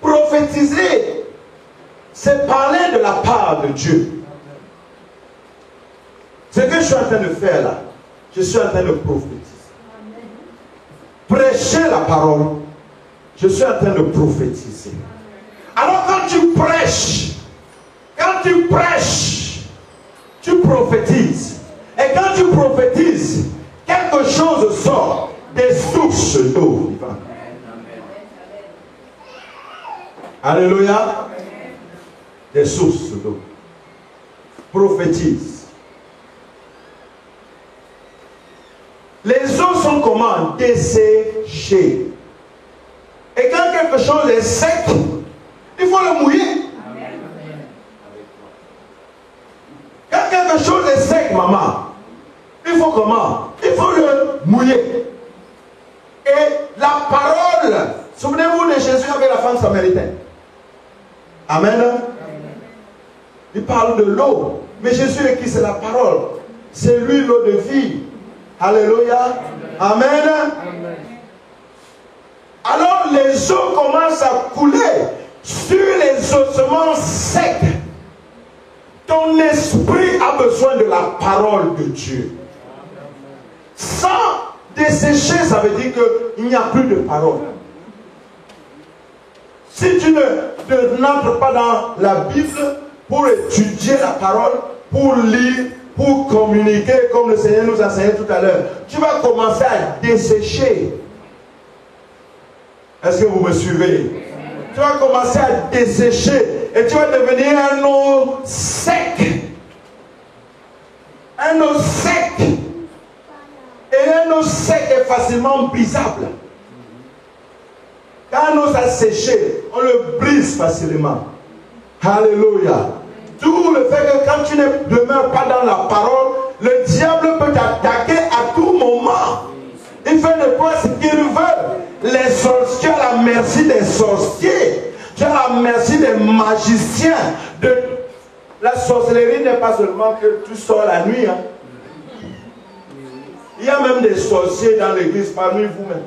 Prophétiser, c'est parler de la part de Dieu. Ce que je suis en train de faire là, je suis en train de prophétiser. Prêcher la parole, je suis en train de prophétiser. Alors quand tu prêches, tu prophétises. Et quand tu prophétises, quelque chose sort des sources d'eau vivante. Alléluia. Des sources d'eau. Prophétise. Les eaux sont comment? Desséchées. Et quand quelque quelque chose est sec, il faut le mouiller. Quand quelque chose est sec, maman, il faut comment? Il faut le mouiller. Et la parole, souvenez-vous de Jésus avec la femme samaritaine. Amen. Il parle de l'eau. Mais Jésus est qui? C'est la parole. C'est lui l'eau de vie. Alléluia. Amen. Alors les eaux commencent à couler sur les ossements secs. Ton esprit a besoin de la parole de Dieu. Sans dessécher, ça veut dire qu'il n'y a plus de parole. Si tu n'entres pas dans la Bible pour étudier la parole, pour lire, pour communiquer, comme le Seigneur nous enseignait tout à l'heure, tu vas commencer à dessécher. Est-ce que vous me suivez? Tu vas commencer à dessécher et tu vas devenir un eau sec. Un eau sec. Et un eau sec est facilement brisable. Quand un eau a séché, on le brise facilement. Alléluia. D'où le fait que quand tu ne demeures pas dans la parole, le diable peut t'attaquer à tout moment. Il fait de toi ce qu'il veut. Les sorciers, tu as la merci des sorciers. Tu as la merci des magiciens. La sorcellerie n'est pas seulement que tu sors la nuit. Hein. Il y a même des sorciers dans l'église parmi vous-même.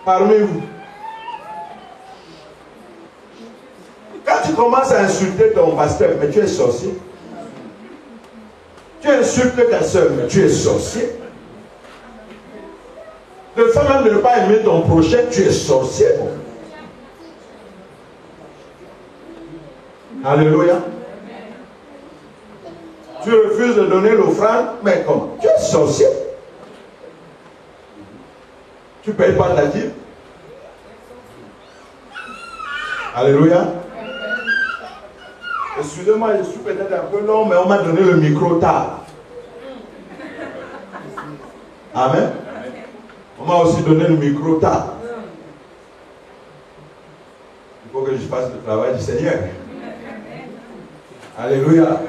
Parmi vous. Quand tu commences à insulter ton pasteur, mais tu es sorcier. Tu insultes ta soeur, mais tu es sorcier. Le fait même de ne pas aimer ton prochain, tu es sorcier. Alléluia. Tu refuses de donner l'offrande, mais comment? Tu es sorcier. Tu ne payes pas ta dîme. Alléluia. Excusez-moi, je suis peut-être un peu long, mais on m'a donné le micro tard. Amen. On m'a aussi donné le micro tard. Il faut que je fasse le travail du Seigneur. Alléluia.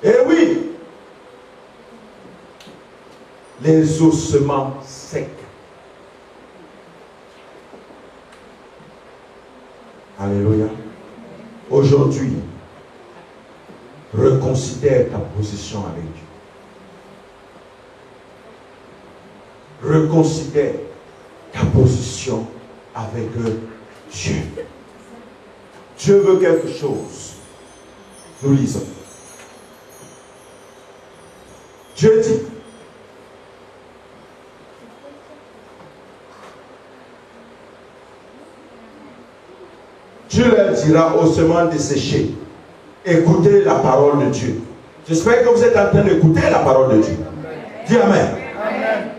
Et oui, les ossements secs. Alléluia. Aujourd'hui, reconsidère ta position avec Dieu. Reconsidère ta position avec Dieu. Dieu veut quelque chose. Nous lisons. Dieu dit, Dieu leur dira aux semences desséchées, écoutez la parole de Dieu. J'espère que vous êtes en train d'écouter la parole de Dieu. Dis Amen. Amen.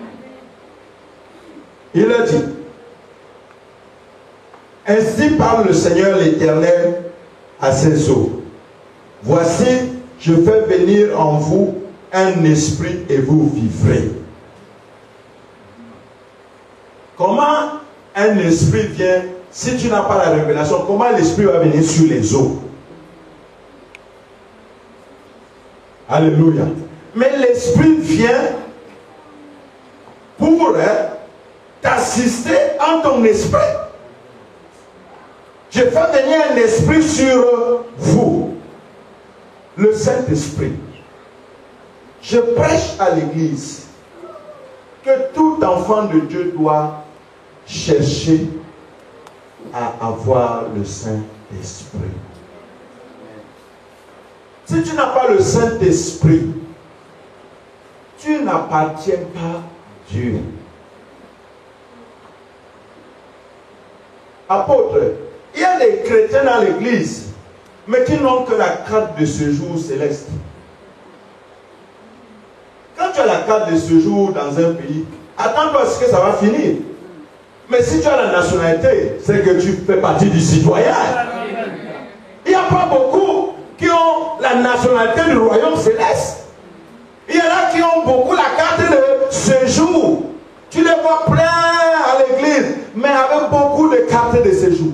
Il a dit, ainsi parle le Seigneur l'Éternel à ses eaux. Voici, je fais venir en vous un esprit et vous vivrez. Comment un esprit vient? Si tu n'as pas la révélation, comment l'esprit va venir sur les eaux? Alléluia. Mais l'esprit vient pour t'assister en ton esprit. Je fais venir un esprit sur vous. Le Saint-Esprit. Je prêche à l'église que tout enfant de Dieu doit chercher à avoir le Saint-Esprit. Si tu n'as pas le Saint-Esprit, tu n'appartiens pas à Dieu. Apôtre, il y a des chrétiens dans l'église, mais qui n'ont que la carte de séjour céleste. Quand tu as la carte de séjour dans un pays, attends-toi à ce que ça va finir. Mais si tu as la nationalité, c'est que tu fais partie du citoyen. Il n'y a pas beaucoup qui ont la nationalité du royaume céleste. Il y en a qui ont beaucoup la carte de séjour. Tu les vois plein à l'église, mais avec beaucoup de cartes de séjour.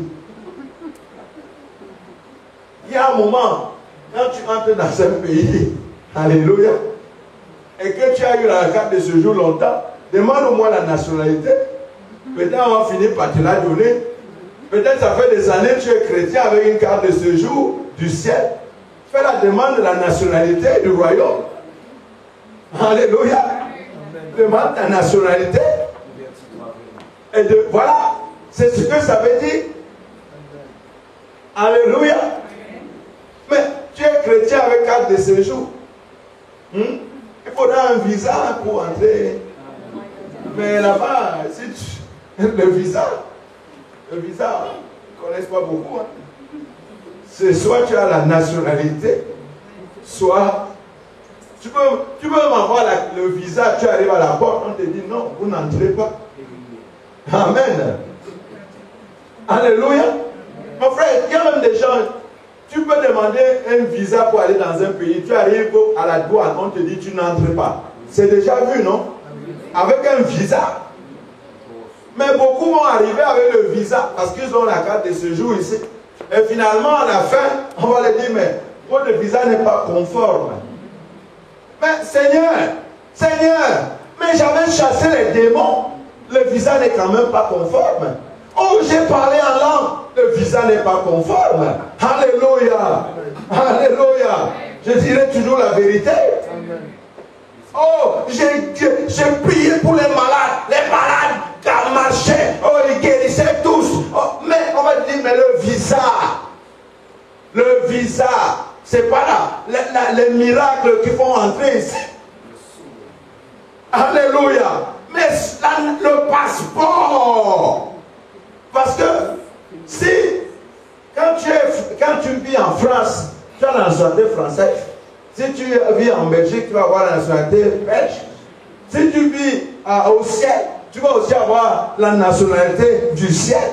Il y a un moment, quand tu entres dans un pays, alléluia, et que tu as eu la carte de séjour longtemps, demande-moi la nationalité. Peut-être on va finir par te la donner. Peut-être ça fait des années que tu es chrétien avec une carte de séjour du ciel. Fais la demande de la nationalité du royaume. Alléluia. Demande ta nationalité. Et voilà. C'est ce que ça veut dire. Alléluia. Mais tu es chrétien avec carte de séjour. Il faudra un visa pour entrer. Mais là-bas, le visa, ils ne connaissent pas beaucoup. Hein. C'est soit tu as la nationalité, soit tu peux même avoir le visa, tu arrives à la porte, on te dit non, vous n'entrez pas. Amen. Alléluia. Mon frère, il y a même des gens, tu peux demander un visa pour aller dans un pays, tu arrives à la douane, on te dit tu n'entres pas. C'est déjà vu, non? Avec un visa. Mais beaucoup vont arriver avec le visa parce qu'ils ont la carte de séjour ici. Et finalement, à la fin, on va leur dire, mais votre visa n'est pas conforme. Mais Seigneur, mais j'avais chassé les démons. Le visa n'est quand même pas conforme. Oh, j'ai parlé en langue. Le visa n'est pas conforme. Alléluia. Alléluia. Je dirai toujours la vérité. Oh, j'ai prié pour les malades. Les malades qui marchaient. Oh, ils guérissaient tous. Oh, mais on va dire, mais le visa, c'est pas là. Les miracles qui font entrer ici. Alléluia. Mais le passeport. Parce que si, quand tu vis en France, tu as la nationalité française. Si tu vis en Belgique, tu vas avoir la nationalité belge. Si tu vis au ciel, tu vas aussi avoir la nationalité du ciel.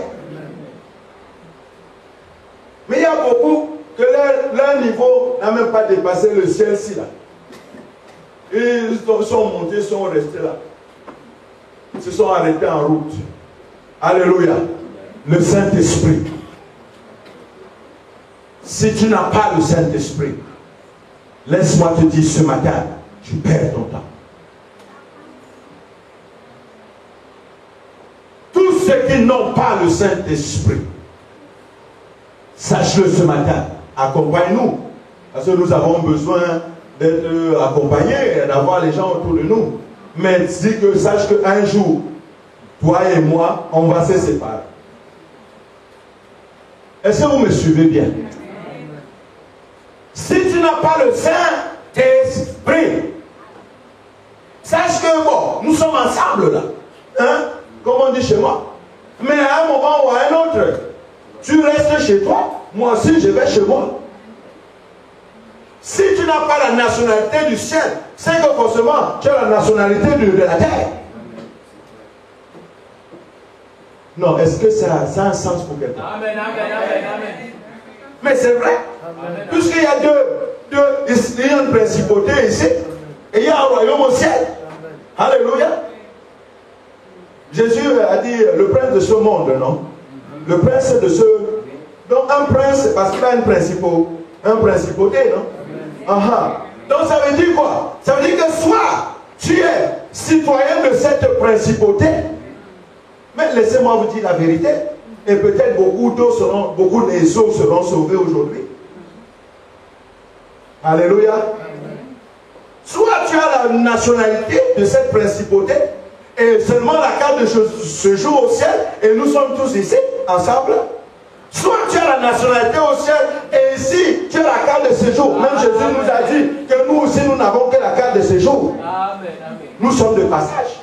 Mais il y a beaucoup que leur niveau n'a même pas dépassé le ciel-ci là. Ils sont montés, sont restés là. Ils se sont arrêtés en route. Alléluia. Le Saint-Esprit. Si tu n'as pas le Saint-Esprit, laisse-moi te dire ce matin, tu perds ton temps. Tous ceux qui n'ont pas le Saint-Esprit, sache-le ce matin, accompagne-nous. Parce que nous avons besoin d'être accompagnés, d'avoir les gens autour de nous. Mais dis que sache qu'un jour, toi et moi, on va se séparer. Est-ce que vous me suivez bien? Si tu n'as pas le Saint-Esprit, sache que bon, nous sommes ensemble là. Hein? Comme on dit chez moi. Mais à un moment ou à un autre, tu restes chez toi, moi aussi je vais chez moi. Si tu n'as pas la nationalité du ciel, c'est que forcément tu as la nationalité de la terre. Non, est-ce que ça a un sens pour quelqu'un? Amen, amen, amen, amen. Mais c'est vrai. Puisqu'il y a il y a une principauté ici, et il y a un royaume au ciel. Alléluia. Jésus a dit le prince de ce monde, non? Le prince de ce... Donc un prince, parce qu'il a une principauté, non? Aha. Donc ça veut dire quoi? Ça veut dire que soit tu es citoyen de cette principauté, mais laissez-moi vous dire la vérité, et peut-être beaucoup des eaux seront sauvés aujourd'hui. Alléluia. Soit tu as la nationalité de cette principauté, et seulement la carte de séjour au ciel, et nous sommes tous ici, ensemble. Soit tu as la nationalité au ciel, et ici, tu as la carte de séjour. Même Jésus nous a dit que nous aussi, nous n'avons que la carte de séjour. Nous sommes de passage.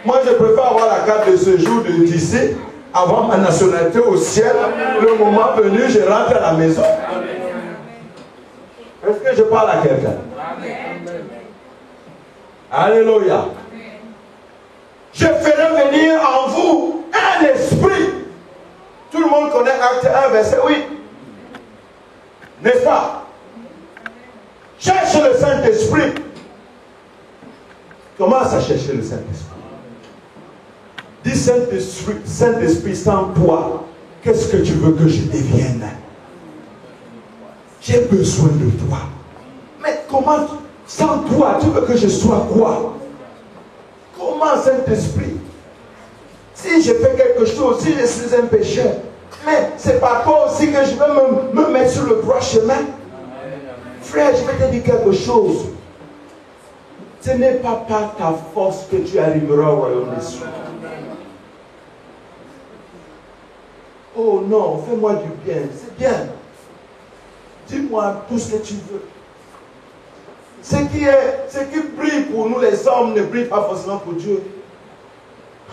Moi, je préfère avoir la carte de séjour d'ici, avoir ma nationalité au ciel. Le moment venu, je rentre à la maison. Est-ce que je parle à quelqu'un? Alléluia. Je ferai venir en vous un esprit. Tout le monde connaît Acte 1, verset 8. N'est-ce pas? Cherche le Saint-Esprit. Commence à chercher le Saint-Esprit. Dis Saint-Esprit, Saint-Esprit, sans toi, qu'est-ce que tu veux que je devienne? J'ai besoin de toi. Mais comment, sans toi, tu veux que je sois quoi? Comment, Saint-Esprit? Si je fais quelque chose, si je suis un pécheur, mais c'est pas toi aussi que je veux me mettre sur le droit chemin. Frère, je vais te dire quelque chose. Ce n'est pas par ta force que tu arriveras au royaume des cieux. Oh non, fais-moi du bien, c'est bien. Dis-moi tout ce que tu veux. Ce qui brille pour nous les hommes ne brille pas forcément pour Dieu.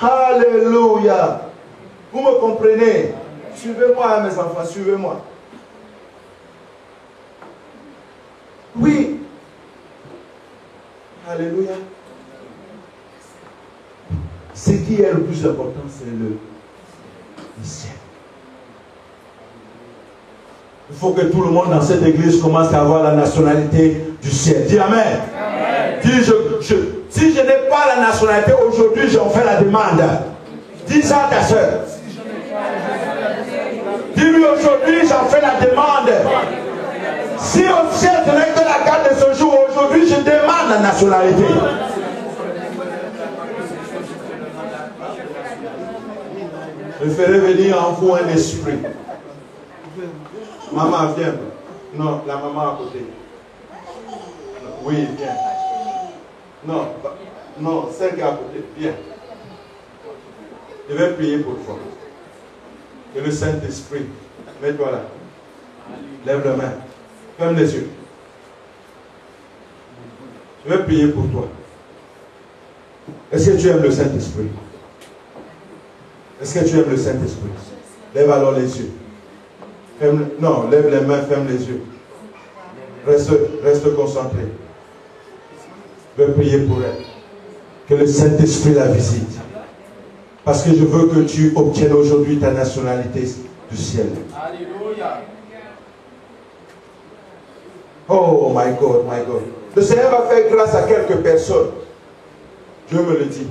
Alléluia. Vous me comprenez? Suivez-moi, mes enfants, suivez-moi. Oui. Alléluia. Ce qui est le plus important, c'est le ciel. Il faut que tout le monde dans cette église commence à avoir la nationalité du ciel. Dis Amen. Amen. Dis, si je n'ai pas la nationalité aujourd'hui, j'en fais la demande. Dis ça à ta soeur. Dis-lui aujourd'hui, j'en fais la demande. Si au ciel, ce n'est que la carte de ce jour, aujourd'hui, je demande la nationalité. Je ferai venir en vous un esprit. Maman, viens. Non, la maman à côté. Oui, viens. Non, non, celle qui est à côté, viens. Je vais prier pour toi. Que le Saint-Esprit, mets-toi là. Lève la main. Ferme les yeux. Je vais prier pour toi. Est-ce que tu aimes le Saint-Esprit? Est-ce que tu aimes le Saint-Esprit? Lève alors les yeux. Non, lève les mains, ferme les yeux. Reste concentré. Je vais prier pour elle. Que le Saint-Esprit la visite. Parce que je veux que tu obtiennes aujourd'hui ta nationalité du ciel. Alléluia. Oh my God, my God. Le Seigneur va faire grâce à quelques personnes. Dieu me le dit.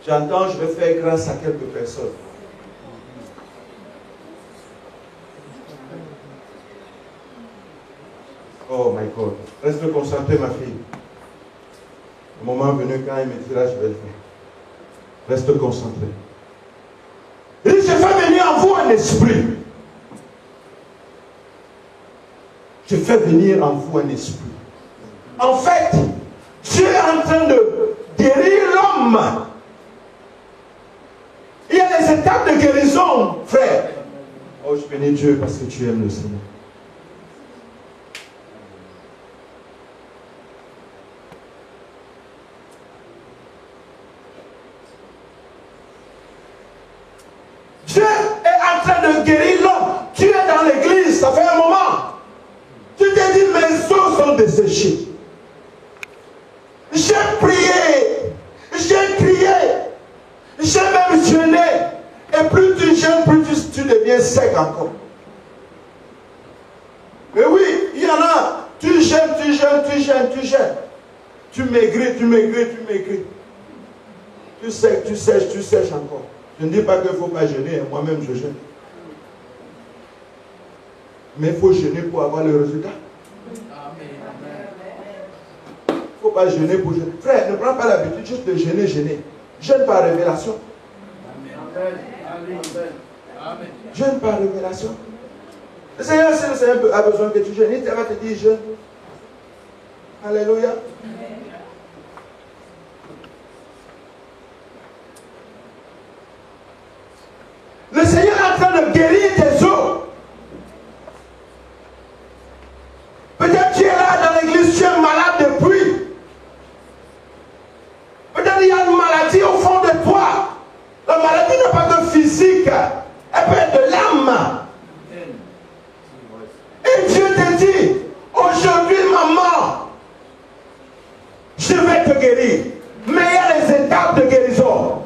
J'entends, je vais faire grâce à quelques personnes. Oh my God. Reste concentré, ma fille. Le moment venu, quand il me dira, je vais le faire. Reste concentré. Il dit, je fais venir en vous un esprit. Je fais venir en vous un esprit. En fait, Dieu est en train de guérir l'homme. Il y a des étapes de guérison, frère. Oh, je bénis Dieu parce que tu aimes le Seigneur. Dieu est en train de guérir l'homme. Tu es dans l'église, ça fait un moment. Tu t'es dit, mes os sont desséchés. J'ai prié, j'ai crié, j'ai même jeûné. Et plus tu jeûnes, plus tu deviens sec encore. Mais oui, il y en a. Tu jeûnes, tu jeûnes, tu jeûnes, tu jeûnes. Tu maigris, tu maigris, tu maigris. Tu sèches encore. Je ne dis pas qu'il ne faut pas jeûner, moi-même je jeûne. Mais il faut jeûner pour avoir le résultat. Il ne faut pas jeûner pour jeûner. Frère, ne prends pas l'habitude juste de jeûner, jeûner. Jeûne par révélation. Jeûne par révélation. Le Seigneur, si le Seigneur a besoin que tu jeûnes, il va te dire jeûne. Alléluia. Le Seigneur est en train de guérir tes os. Peut-être tu es là dans l'église, tu es malade depuis. Peut-être il y a une maladie au fond de toi. La maladie n'est pas que physique, elle peut être de l'âme. Et Dieu te dit, aujourd'hui maman, je vais te guérir. Mais il y a les étapes de guérison.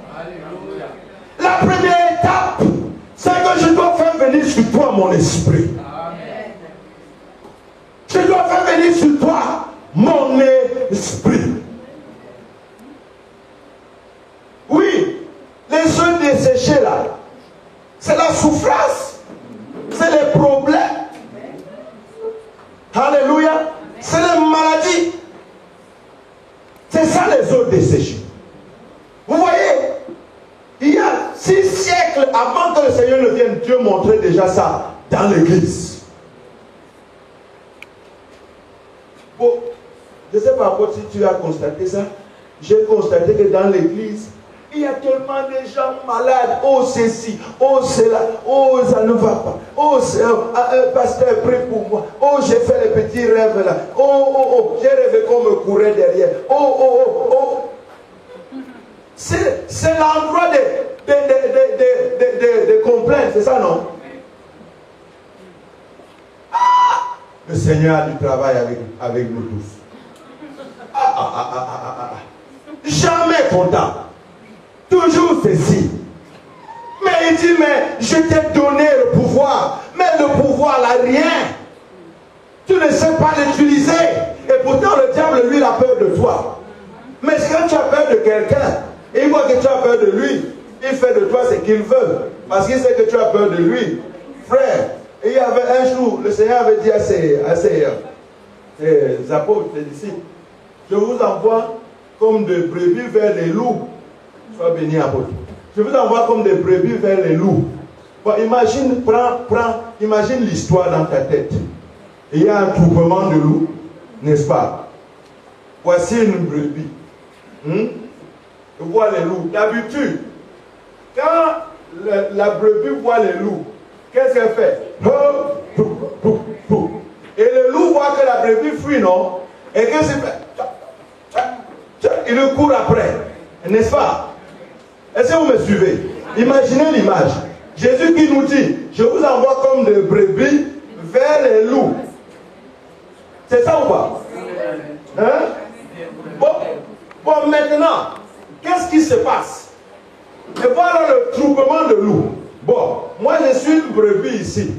La première étape, c'est que je dois faire venir sur toi mon esprit. Je dois faire venir mis sur toi mon esprit. Oui, les œufs desséchés là, c'est la souffrance, c'est les problèmes. Alléluia, c'est les maladies. C'est ça les œufs desséchés. Vous voyez, il y a 6 siècles avant que le Seigneur ne vienne, Dieu montrait déjà ça dans l'église. Bon, je ne sais pas si tu as constaté ça. J'ai constaté que dans l'église, il y a tellement de gens malades. Oh, ceci, oh, cela, oh, ça ne va pas. Oh, pasteur, prie pour moi. Oh, j'ai fait les petits rêves là. Oh, j'ai rêvé qu'on me courait derrière. Oh. C'est l'endroit de complaintes, c'est ça, non? Ah, le Seigneur a du travail avec nous tous. Jamais content. Toujours ceci. Mais il dit, mais je t'ai donné le pouvoir. Mais le pouvoir n'a rien. Tu ne sais pas l'utiliser. Et pourtant le diable, lui, il a peur de toi. Mais quand tu as peur de quelqu'un, et il voit que tu as peur de lui, il fait de toi ce qu'il veut. Parce qu'il sait que tu as peur de lui. Frère, il y avait un jour, le Seigneur avait dit à ses apôtres, ses disciples, je vous envoie comme des brebis vers les loups. Sois béni, apôtre. Je vous envoie comme des brebis vers les loups. Bon, imagine, imagine l'histoire dans ta tête. Il y a un troupement de loups, n'est-ce pas? Voici une brebis. Voit les loups. D'habitude, quand la brebis voit les loups, qu'est-ce qu'elle fait? Et le loup voit que la brebis fuit, non? Et qu'est-ce qu'il fait? Il le court après, n'est-ce pas? Est-ce que vous me suivez? Imaginez l'image. Jésus qui nous dit, je vous envoie comme des brebis vers les loups. C'est ça ou pas? Hein? Bon, maintenant, qu'est-ce qui se passe? Et voilà le troupement de loups. Bon, moi je suis une brebis ici.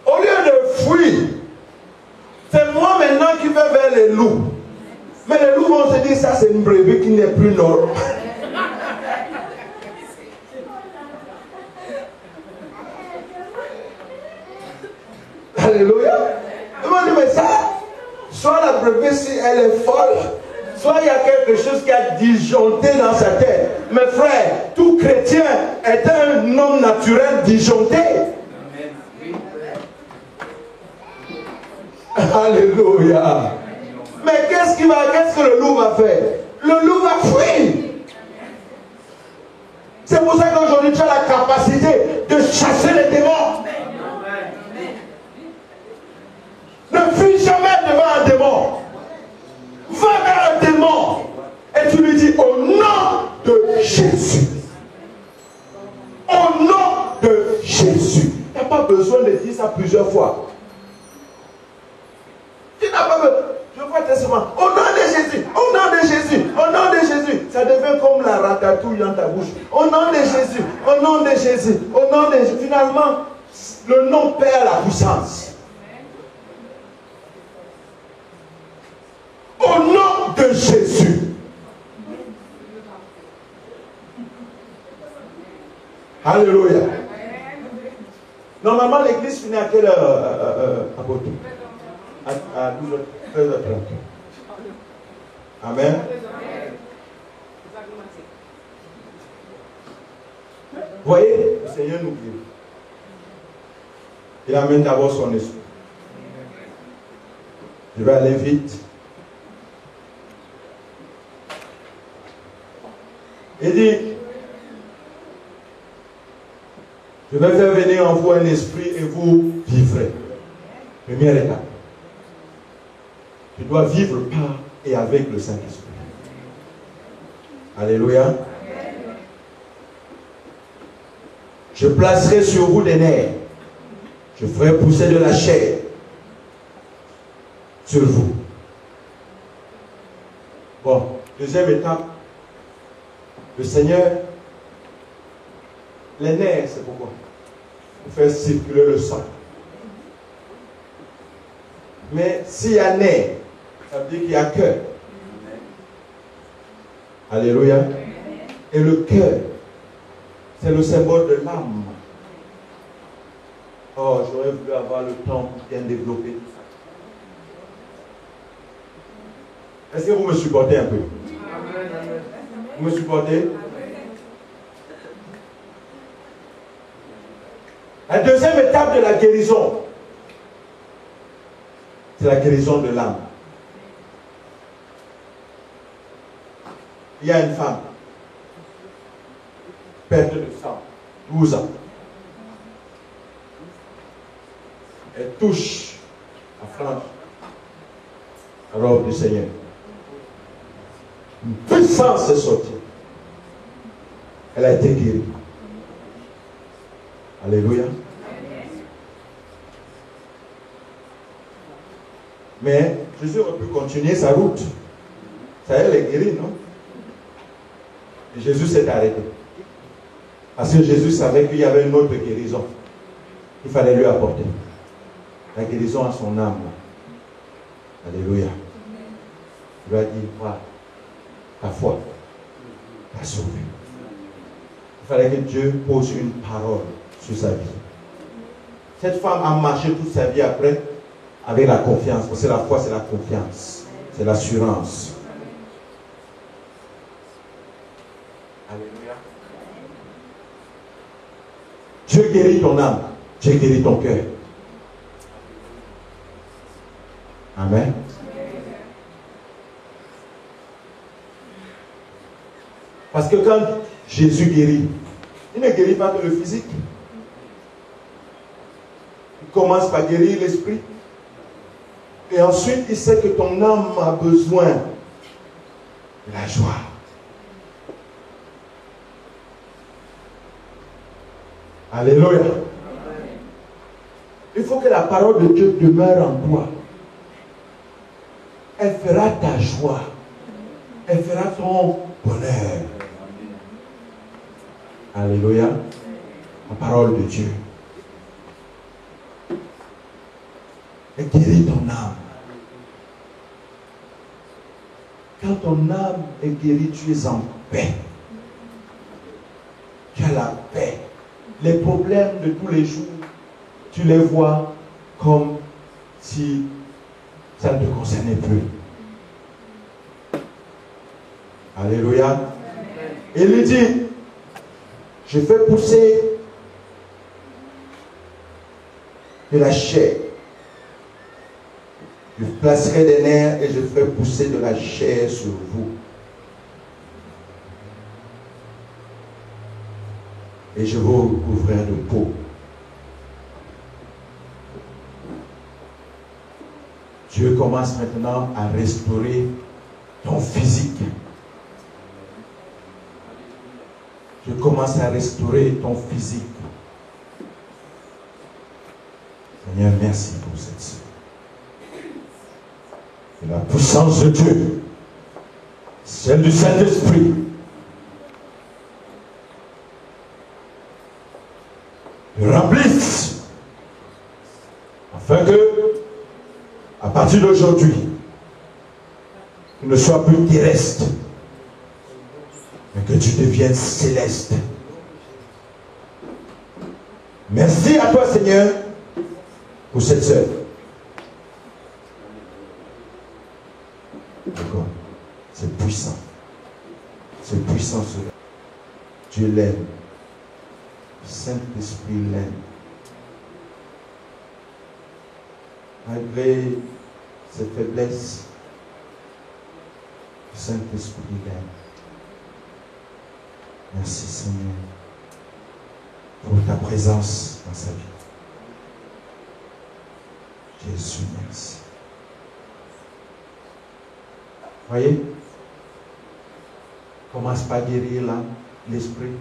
Au lieu de fuir, c'est moi maintenant qui vais vers les loups. Mais les loups vont se dire, ça c'est une brebis qui n'est plus normale. Alléluia. Ils vont dire, mais ça, soit la brebis, si elle est folle, soit il y a quelque chose qui a disjoncté dans sa tête. Mes frères, tout chrétien est un homme naturel disjoncté. Alléluia. Mais qu'est-ce que le loup va faire? Le loup va fuir. C'est pour ça qu'aujourd'hui tu as la capacité de chasser les démons. Ne fuis jamais devant un démon. Va vers un démon et tu lui dis au nom de Jésus. Au nom de Jésus. Tu n'as pas besoin de dire ça plusieurs fois. Tu n'as pas besoin. Je vois tes souvent. Au nom de Jésus. Au nom de Jésus. Au nom de Jésus. Ça devient comme la ratatouille dans ta bouche. Au nom de Jésus. Au nom de Jésus. Au nom de Jésus. Finalement, le nom perd la puissance. Au nom de Jésus. Alléluia. Normalement, l'église finit à quelle heure, apôtre? À 12h, 13h30. Amen. Vous voyez, le Seigneur nous guide. Il amène d'abord son esprit. Je vais aller vite. Il dit, je vais faire venir en vous un esprit et vous vivrez. Première étape. Tu dois vivre par et avec le Saint-Esprit. Alléluia. Je placerai sur vous des nerfs. Je ferai pousser de la chair sur vous. Bon, deuxième étape. Le Seigneur, les nerfs, c'est pourquoi? Pour faire circuler le sang. Mais s'il y a nerf, Ça veut dire qu'il y a cœur. Alléluia. Et le cœur, c'est le symbole de l'âme. Oh, j'aurais voulu avoir le temps pour bien développer tout ça. Est-ce que vous me supportez un peu? Vous me supportez? La deuxième étape de la guérison, c'est la guérison de l'âme. Il y a une femme, perte de sang, 12 ans. Elle touche la frange, la robe du Seigneur. Une puissance est sortie. Elle a été guérie. Alléluia. Mais Jésus aurait pu continuer sa route. Ça, elle est guérie, non? Et Jésus s'est arrêté. Parce que Jésus savait qu'il y avait une autre guérison. Il fallait lui apporter. La guérison à son âme. Alléluia. Il lui a dit, voilà, ta foi t'a sauvé. Il fallait que Dieu pose une parole sur sa vie. Cette femme a marché toute sa vie après avec la confiance. Parce que la foi, c'est la confiance. C'est l'assurance. Alléluia. Dieu guérit ton âme. Dieu guérit ton cœur. Amen. Parce que quand Jésus guérit, il ne guérit pas que le physique. Il commence par guérir l'esprit. Et ensuite, il sait que ton âme a besoin de la joie. Alléluia. Il faut que la parole de Dieu demeure en toi. Elle fera ta joie. Elle fera ton bonheur. Alléluia. La parole de Dieu. Elle guérit ton âme. Quand ton âme est guérie, tu es en paix. Tu as la paix. Les problèmes de tous les jours, tu les vois comme si ça ne te concernait plus. Alléluia. Et il lui dit, je fais pousser de la chair. Je placerai des nerfs et je ferai pousser de la chair sur vous. Et je vous recouvrirai de peau. Dieu commence maintenant à restaurer ton physique. Dieu commence à restaurer ton physique. Seigneur, merci pour cette sœur. Et la puissance de Dieu, celle du Saint-Esprit, le remplisse afin que, à partir d'aujourd'hui, tu ne sois plus terrestre, mais que tu deviennes céleste. Merci à toi, Seigneur, pour cette sœur. D'accord. C'est puissant. C'est puissant cela. Dieu l'aime. Le Saint-Esprit l'aime. Malgré ses faiblesses, le Saint-Esprit l'aime. Merci Seigneur pour ta présence dans sa vie. Jésus, merci. Voyez, commence par guérir l'âme, l'esprit.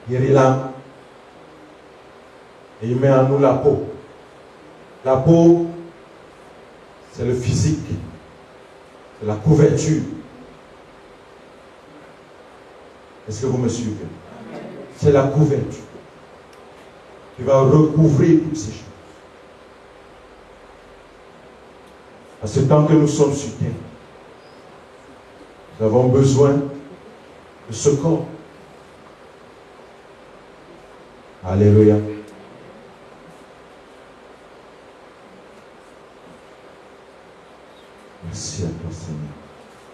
Guérir l'âme. Et il met en nous la peau. La peau, c'est le physique. C'est la couverture. Est-ce que vous me suivez? C'est la couverture. qui va recouvrir toutes ces choses. Parce que tant que nous sommes sur terre, nous avons besoin de ce corps. Alléluia. Merci à toi, Seigneur.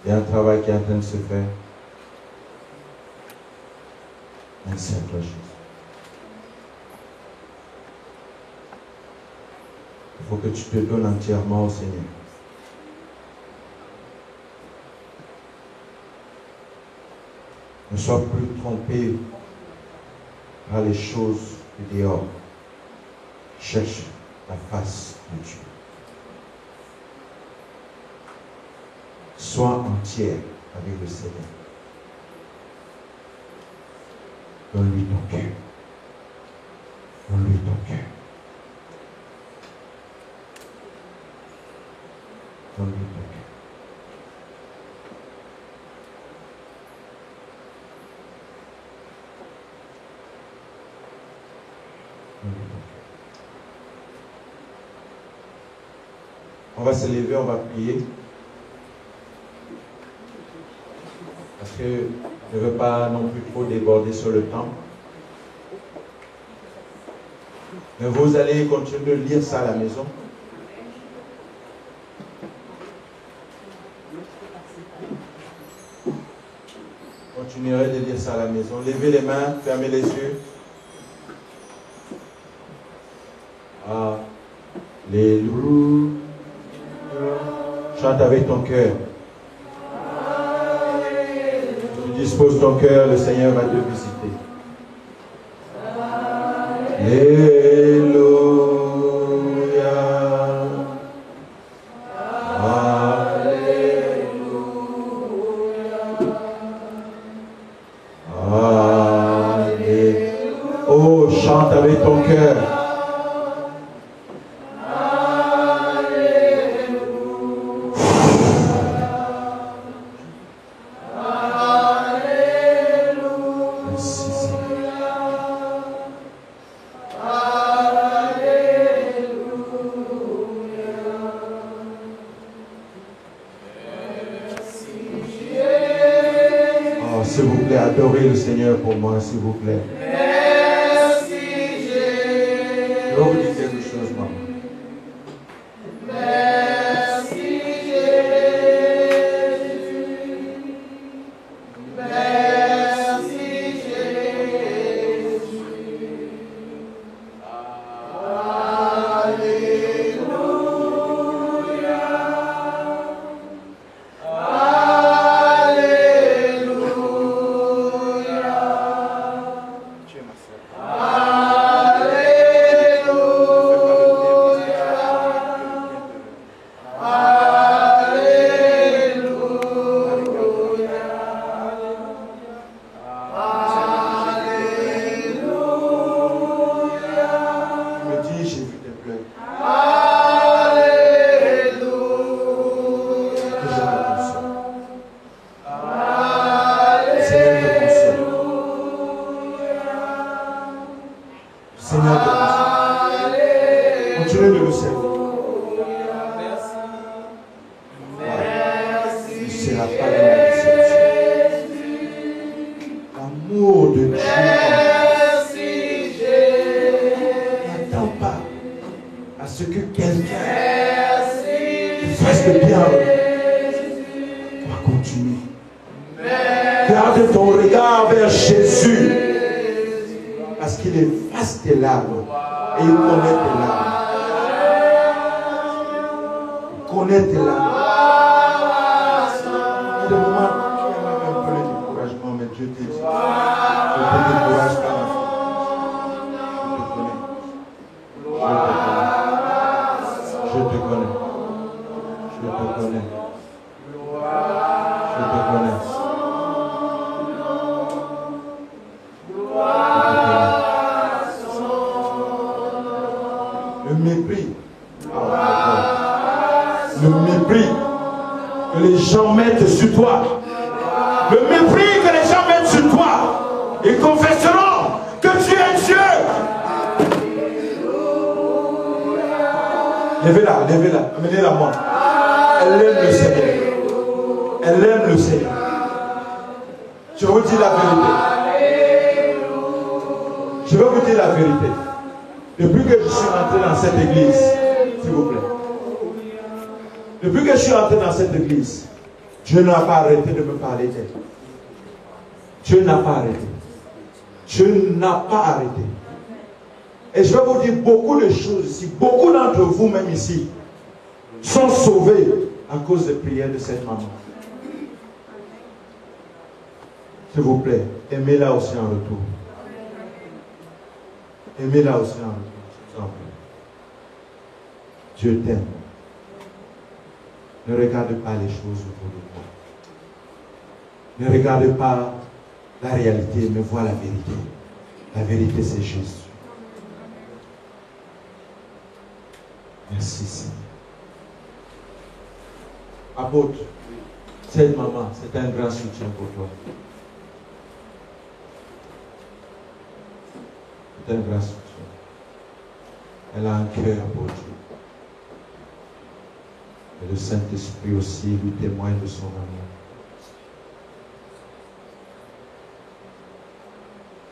Il y a un travail qui est en train de se faire. Merci à toi, Jésus. Il faut que tu te donnes entièrement au Seigneur. Ne sois plus trompé par les choses du dehors. Cherche la face de Dieu. Sois entière avec le Seigneur. Donne-lui ton cœur. Donne-lui ton cœur. Donne-lui ton cœur. On va se lever, on va prier. Parce que je ne veux pas non plus trop déborder sur le temps. Mais vous allez continuer de lire ça à la maison. Continuerez de lire ça à la maison. Levez les mains, fermez les yeux. Alléluia. Chante avec ton cœur. Tu disposes ton cœur, le Seigneur va te visiter. Alléluia. Alléluia. Oh, chante avec ton cœur. Adorez le Seigneur pour moi, s'il vous plaît. Merci Jésus. Je vais vous dire quelque chose, maman. Merci Jésus. Merci Jésus. Le mépris que les gens mettent sur toi. Le mépris que les gens mettent sur toi. Ils confesseront que tu es Dieu. Levez-la, levez-la, amenez-la moi. Elle aime le Seigneur. Elle aime le Seigneur. Je vous dis la vérité. Je vais vous dire la vérité. Depuis que je suis rentré dans cette église, s'il vous plaît. Depuis que je suis rentré dans cette église, Dieu n'a pas arrêté de me parler d'elle. Dieu n'a pas arrêté. Dieu n'a pas arrêté. Et je vais vous dire beaucoup de choses ici. Beaucoup d'entre vous, même ici, sont sauvés à cause des prières de cette maman. S'il vous plaît, aimez-la aussi en retour. Aimez-la aussi en retour, s'il vous plaît. Dieu t'aime. Ne regarde pas les choses autour de toi. Ne regarde pas la réalité, mais vois la vérité. La vérité, c'est Jésus. Merci, Seigneur. Apôtre, cette maman, c'est un grand soutien pour toi. C'est un grand soutien. Elle a un cœur pour Dieu. Et le Saint-Esprit aussi lui témoigne de son amour.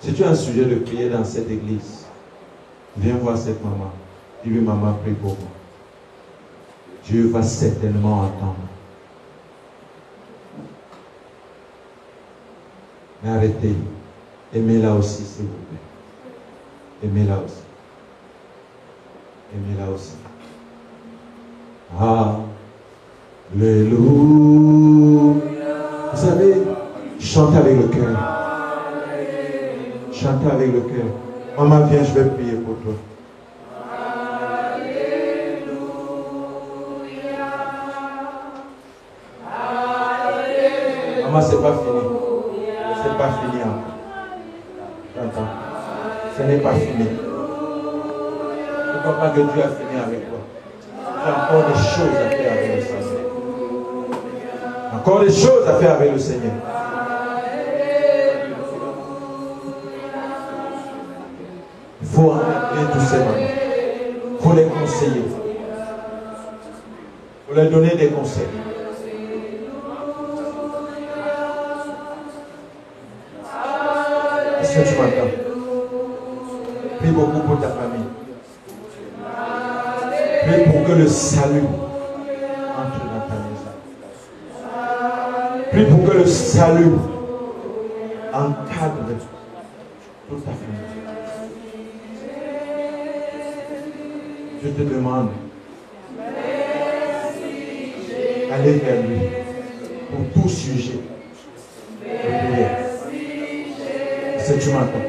Si tu as un sujet de prière dans cette église, viens voir cette maman. Dis-lui, maman, prie pour moi. Dieu va certainement entendre. Mais arrêtez. Aimez-la aussi, s'il vous plaît. Aimez-la aussi. Aimez-la aussi. Alléluia. Vous savez, chantez avec le cœur. Chantez avec le cœur. Maman, viens, je vais prier pour toi. Maman, c'est pas fini. C'est pas fini encore. J'entends. Ce n'est pas fini. Ne crois pas que Dieu a fini avec toi. Il y a encore des choses à faire avec le Seigneur. Encore des choses à faire avec le Seigneur. Il faut appeler tous ces mamans. Il faut les conseiller. Il faut leur donner des conseils. Est-ce que tu m'entends? Prie beaucoup pour ta famille. Prie pour que le salut entre dans ta maison. Prie pour que le salut encadre toute ta famille. Je te demande d'aller vers lui pour tout sujet de prière. Est-ce que tu m'entends?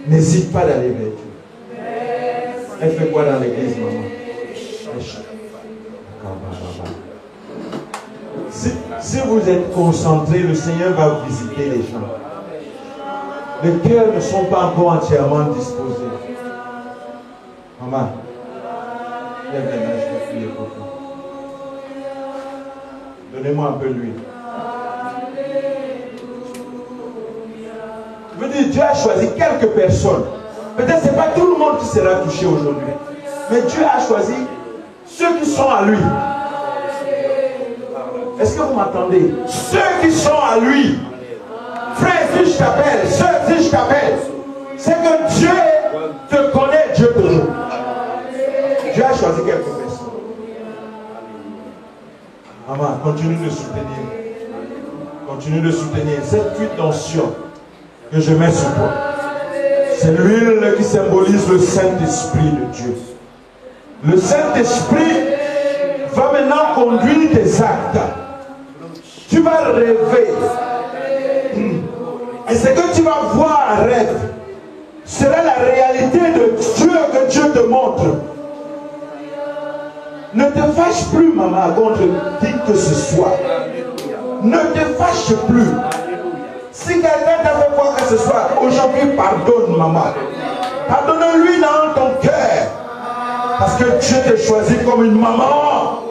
N'hésite pas d'aller vers Dieu. Elle fait quoi dans l'église, maman? Si vous êtes concentré, le Seigneur va visiter les gens. Les cœurs ne sont pas encore entièrement disposés. Maman, viens maintenant, je vais prier pour toi. Donnez-moi un peu d'huile. Je veux dire, Dieu a choisi quelques personnes. Peut-être ce n'est pas tout le monde qui sera touché aujourd'hui. Mais Dieu a choisi ceux qui sont à lui. Est-ce que vous m'entendez? Ceux qui sont à lui. Frère, si je t'appelle, soeur, si je t'appelle, c'est que Dieu te connaît, Dieu te joue. Dieu a choisi quelques personnes. Maman, continue de soutenir. Continue de soutenir cette huile d'onction que je mets sur toi. C'est l'huile qui symbolise le Saint-Esprit de Dieu. Le Saint-Esprit va maintenant conduire tes actes. Tu vas rêver. Et ce que tu vas voir en rêve sera la réalité de Dieu que Dieu te montre. Ne te fâche plus, maman, contre qui que ce soit. Ne te fâche plus. Si quelqu'un t'a fait quoi que ce soit, aujourd'hui, pardonne, maman. Pardonne-lui dans ton cœur. Parce que Dieu t'a choisi comme une maman.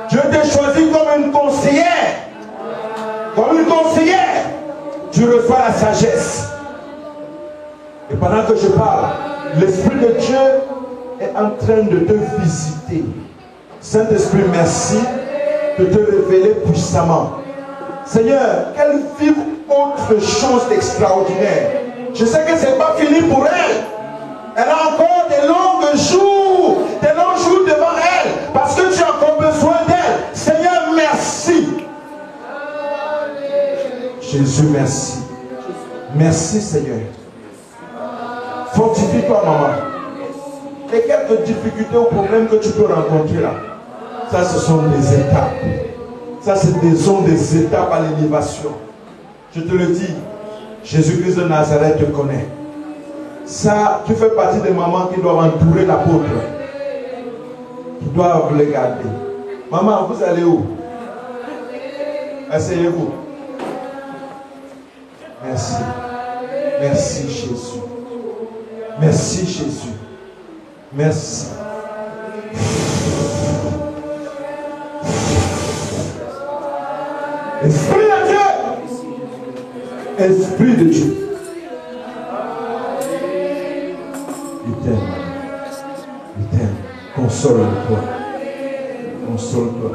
Dieu t'a choisi comme une conseillère. Comme une conseillère, tu reçois la sagesse. Et pendant que je parle, l'Esprit de Dieu est en train de te visiter. Saint-Esprit, merci de te révéler puissamment. Seigneur, qu'elle vive autre chose d'extraordinaire. Je sais que ce n'est pas fini pour elle. Elle a encore des longs jours devant elle, parce que tu as encore besoin d'elle. Seigneur, merci. Jésus, merci. Merci, Seigneur. Fortifie-toi, maman. Et quelques difficultés ou problèmes que tu peux rencontrer là, ça, ce sont des étapes. Ça, sont des étapes à l'élévation. Je te le dis, Jésus-Christ de Nazareth te connaît. Ça, tu fais partie des mamans qui doivent entourer l'apôtre, qui doivent le garder. Maman, vous allez où? Asseyez-vous. Merci. Merci Jésus. Merci Jésus. Merci. Esprit de Dieu. Esprit de Dieu. Il t'aime. Il t'aime. Console-toi. Console-toi.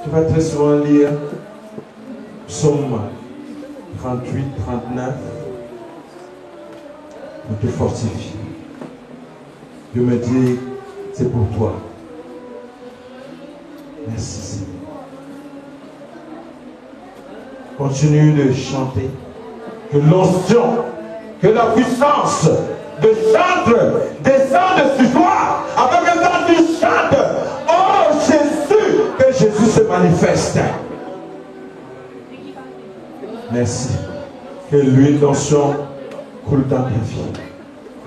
Tu vas très souvent lire Psaume 38, 39 pour te fortifier. Dieu me dit, c'est pour toi. Merci Seigneur. Continue de chanter. Que l'onction, que la puissance de chantre descende sur toi. Avec un temps tu chantes. Oh Jésus, que Jésus se manifeste. Merci. Que l'huile d'onction coule dans ta vie.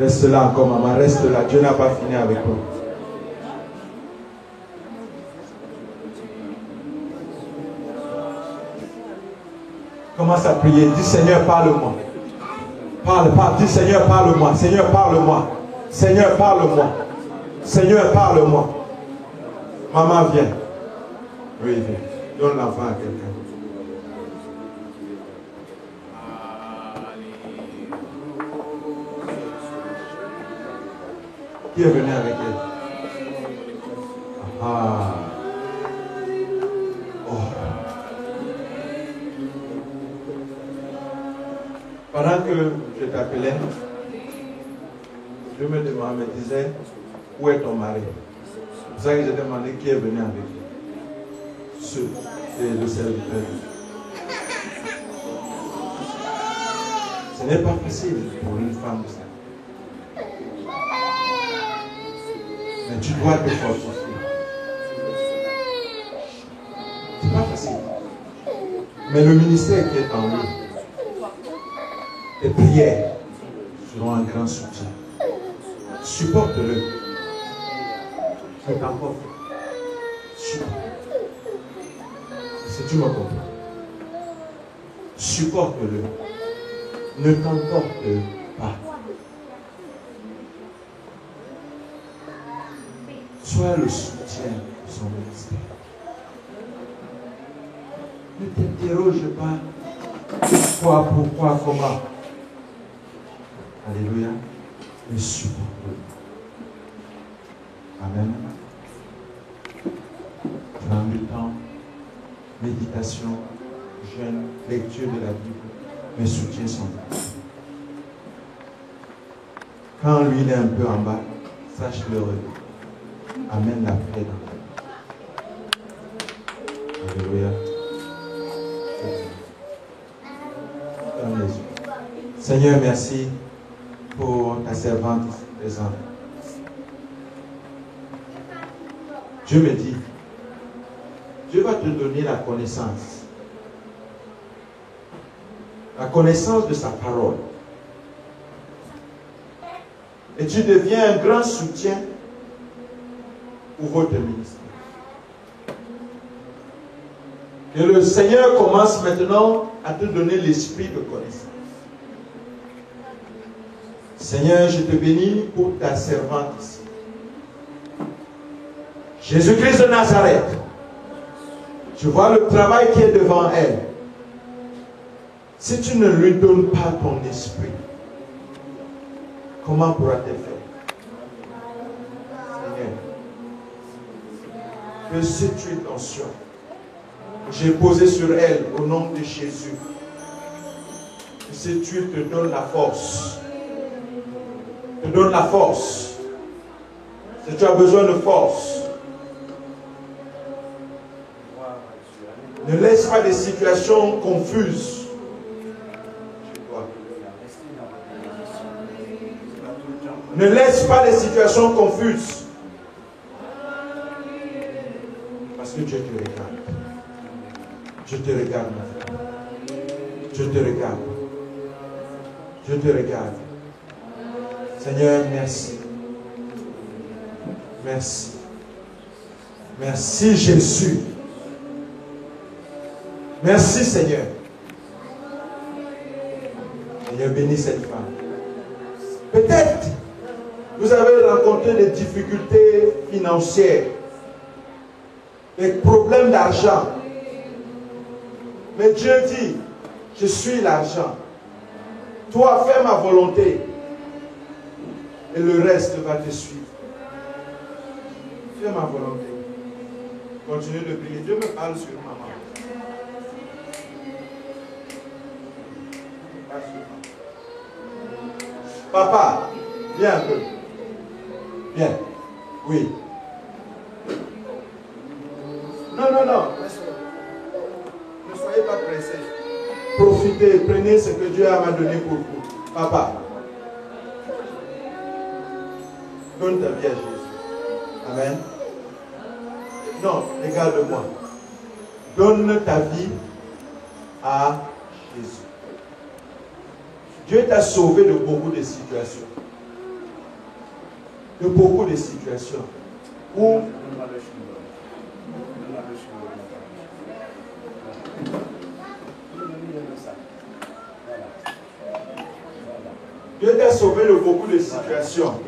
Reste là encore, maman. Reste là. Dieu n'a pas fini avec toi. Commence à prier. Dis Seigneur, parle-moi. Parle. Dis Seigneur, parle-moi. Seigneur, parle-moi. Seigneur, parle-moi. Seigneur, parle-moi. Maman, viens. Oui, viens. Donne l'enfant à quelqu'un. Qui est venu avec elle? Ah. Oh. Pendant que je t'appelais, je me disais, où est ton mari? C'est pour ça que j'ai demandé qui est venu avec lui. C'est le serviteur. Ce n'est pas facile pour une femme de ça. Mais tu dois te fortifier. C'est pas facile. Mais le ministère qui est en lui, tes prières seront un grand soutien. Supporte-le. Ne t'emporte. Supporte. Si tu me comprends. Supporte-le. Ne t'emporte pas. Sois le soutien de son ministère. Ne t'interroge pas pourquoi, comment. Alléluia. Mais supporte-le. Amen. Prends du temps, méditation, jeûne, lecture de la Bible, mais soutiens son ministère. Quand lui il est un peu en bas, sache le relever. Amène la paix dans ta vie. Alléluia. Ferme les yeux. Seigneur, merci pour ta servante présente. Dieu me dit, Dieu va te donner la connaissance. La connaissance de sa parole. Et tu deviens un grand soutien pour votre ministère. Que le Seigneur commence maintenant à te donner l'esprit de connaissance. Seigneur, je te bénis pour ta servante ici. Jésus-Christ de Nazareth, je vois le travail qui est devant elle. Si tu ne lui donnes pas ton esprit, comment pourra-t-elle faire? que cette huile d'onction, j'ai posé sur elle au nom de Jésus. Que cette huile te donne la force. Te donne la force. Si tu as besoin de force, ne laisse pas des situations confuses. Ne laisse pas des situations confuses. Parce que Dieu te regarde. Je te regarde, ma frère. Je te regarde. Je te regarde. Seigneur, merci. Merci. Merci Jésus. Merci Seigneur. Seigneur, bénis cette femme. Peut-être vous avez rencontré des difficultés financières, des problèmes d'argent. Mais Dieu dit, je suis l'argent. Toi, fais ma volonté. Et le reste va te suivre. Fais ma volonté. Continue de prier. Dieu me parle sur maman. Papa, viens un peu. Viens. Oui. Non. Ne soyez pas pressés. Profitez, prenez ce que Dieu m'a donné pour vous. Papa, donne ta vie à Jésus. Amen. Non, regarde-moi. Donne ta vie à Jésus. Dieu t'a sauvé de beaucoup de situations. De beaucoup de situations. Où Dieu t'a sauvé de beaucoup de situations.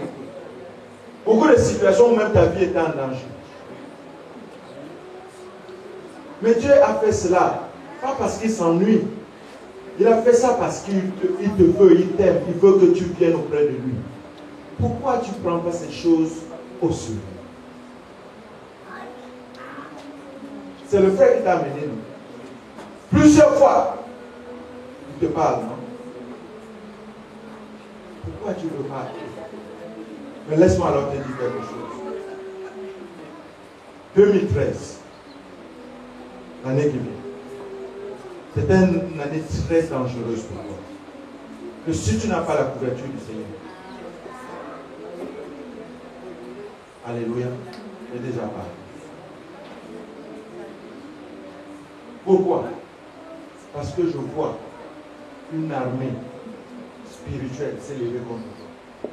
Beaucoup de situations où même ta vie était en danger. Mais Dieu a fait cela, pas parce qu'il s'ennuie. Il a fait ça parce qu'il te veut, il t'aime, il veut que tu viennes auprès de lui. Pourquoi tu ne prends pas ces choses au sérieux? C'est le frère qui t'a amené. Plusieurs fois, il te parle, non? Pourquoi tu ne veux pas? Mais laisse-moi alors te dire quelque chose. 2013, l'année qui vient, c'est une année très dangereuse pour toi. Que si tu n'as pas la couverture du Seigneur, alléluia, c'est déjà parlé. Pourquoi? Parce que je vois une armée spirituelle s'élever contre toi.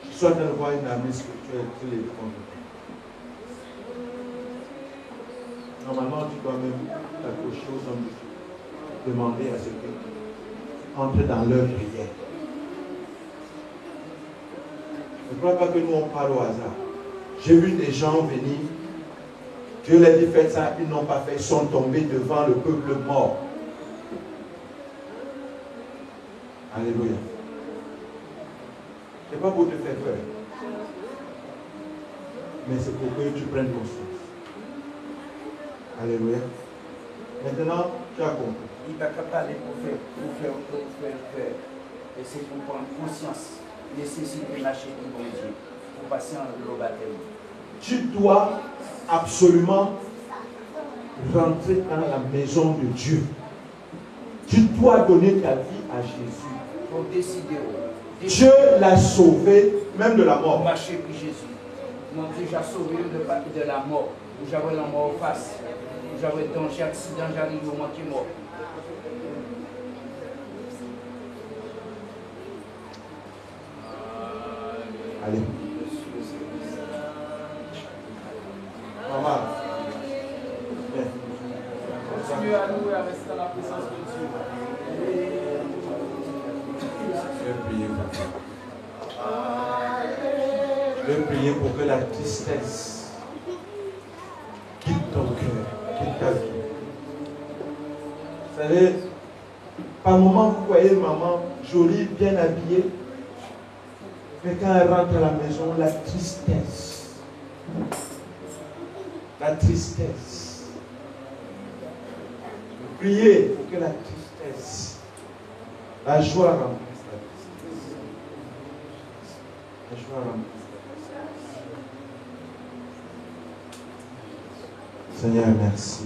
Je suis en train de voir une armée spirituelle s'élever contre toi. Normalement, tu dois même t'accrocher aux hommes de Dieu. Demander à ce que entre dans leur prière. Ne crois pas que nous on parle au hasard. J'ai vu des gens venir. Dieu leur dit faites ça, ils n'ont pas fait. Ils sont tombés devant le peuple mort. Alléluia. Ce n'est pas pour te faire peur. Mais c'est pour que tu prennes conscience. Alléluia. Maintenant, tu as compris. Il va parler pour faire peur. Et c'est pour prendre conscience. Nécessiter lâcher du bon Dieu. Pour passer en le baptême. Tu dois absolument rentrer dans la maison de Dieu. Tu dois donner ta vie à Jésus. Pour décider. Dieu l'a sauvé, même de la mort. Marcher pour Jésus. Nous avons déjà sauvé de la mort. Où j'avais la mort en face. Où j'avais danger, accident, j'arrive au moitié mort. Allez. Maman. Viens. Continue à louer, à rester dans la présence de Dieu. Je vais prier pour toi. Je vais prier pour que la tristesse quitte ton cœur, quitte ta vie. Vous savez, par moments, vous voyez maman jolie, bien habillée, mais quand elle rentre à la maison, la tristesse La tristesse. Priez pour que la tristesse, la joie remplisse la tristesse. La joie remplisse la tristesse. Seigneur, merci.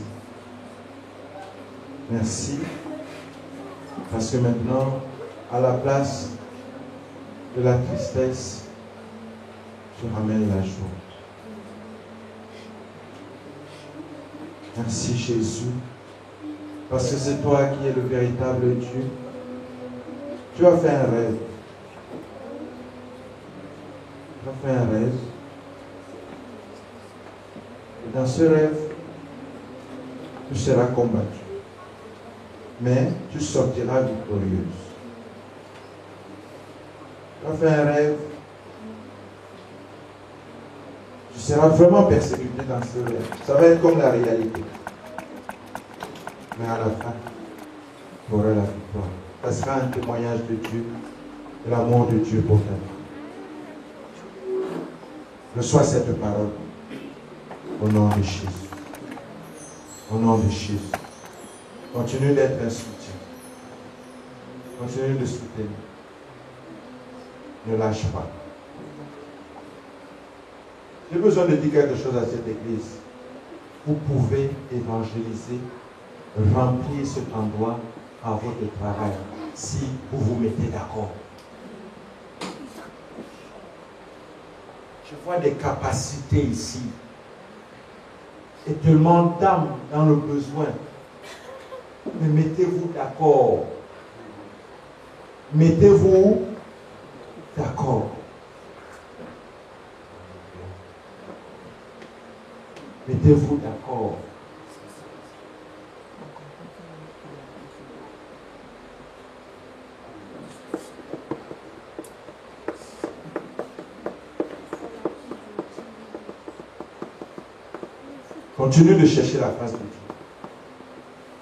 Merci. Parce que maintenant, à la place de la tristesse, tu ramènes la joie. Merci Jésus, parce que c'est toi qui es le véritable Dieu. Tu as fait un rêve. Tu as fait un rêve. Et dans ce rêve, tu seras combattu. Mais tu sortiras victorieuse. Tu as fait un rêve. Tu seras vraiment persécuté dans ce rêve. Ça va être comme la réalité. Mais à la fin, tu auras la victoire. Ça sera un témoignage de Dieu, de l'amour de Dieu pour ta vie. Reçois cette parole au nom de Jésus. Au nom de Jésus. Continue d'être un soutien. Continue de soutenir. Ne lâche pas. J'ai besoin de dire quelque chose à cette église. Vous pouvez évangéliser, remplir cet endroit à votre travail si vous vous mettez d'accord. Je vois des capacités ici et tellement d'âmes dans le besoin. Mais mettez-vous d'accord. Mettez-vous d'accord. Mettez-vous d'accord. Continue de chercher la face de Dieu.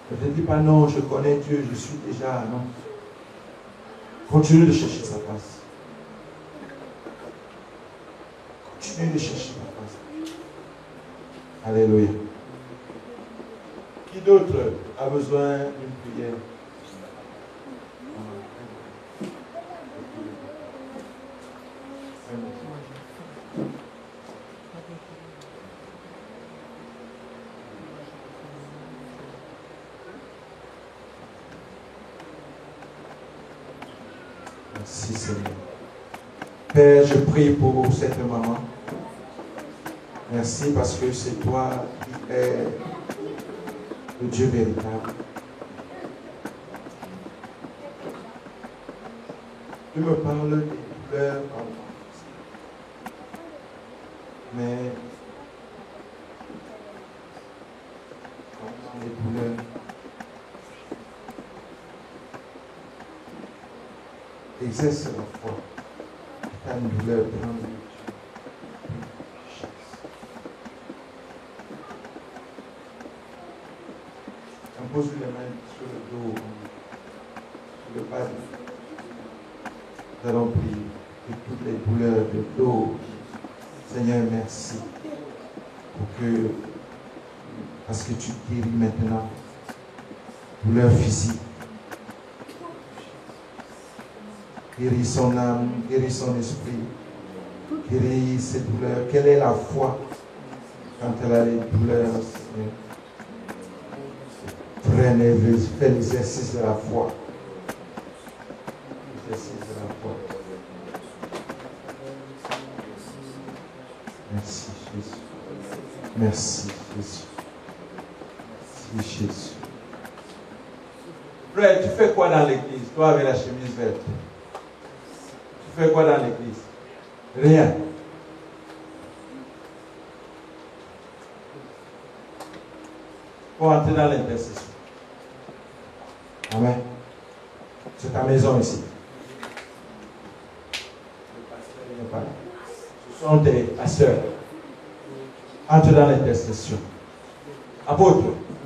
Ne te dis pas non, je connais Dieu, je suis déjà non. Continue de chercher sa face. Continue de chercher la face. Alléluia. Qui d'autre a besoin d'une prière? Merci Seigneur. Père, je prie pour cette maman. Merci parce que c'est toi qui es le Dieu véritable. Tu me parles des douleurs en mais comment les douleurs exerce la foi. Tu as une douleur grande. On pose les mains sur le dos, sur le bas. Nous allons prier pour toutes les douleurs de dos. Seigneur, merci pour que, parce que tu guéris maintenant, douleur physique. Guéris son âme, guéris son esprit, guéris ses douleurs. Quelle est la foi quand elle a les douleurs, Seigneur? Fais l'exercice de la foi. L'exercice de la foi. Merci Jésus. Merci Jésus. Merci Jésus. Frère, tu fais quoi dans l'église? Toi avec la chemise verte. Tu fais quoi dans l'église? Rien. Pour entrer dans l'intercession. Amen. C'est ta maison ici. Ce sont tes pasteurs. Entre dans l'intercession. Apôtre,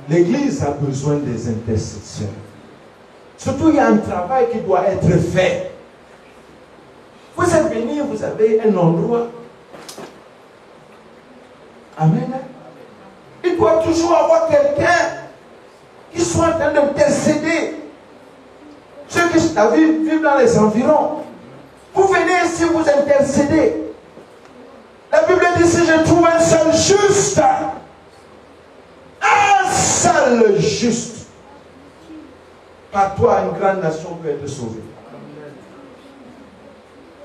l'église a besoin des intercessions. Surtout, il y a un travail qui doit être fait. Vous êtes venus, vous avez un endroit. Amen. Il doit toujours avoir quelqu'un qui soit en train d'intercéder. Ceux qui vivent dans les environs. Vous venez ici, vous intercédez. La Bible dit, si je trouve un seul juste, par toi, une grande nation peut être sauvée.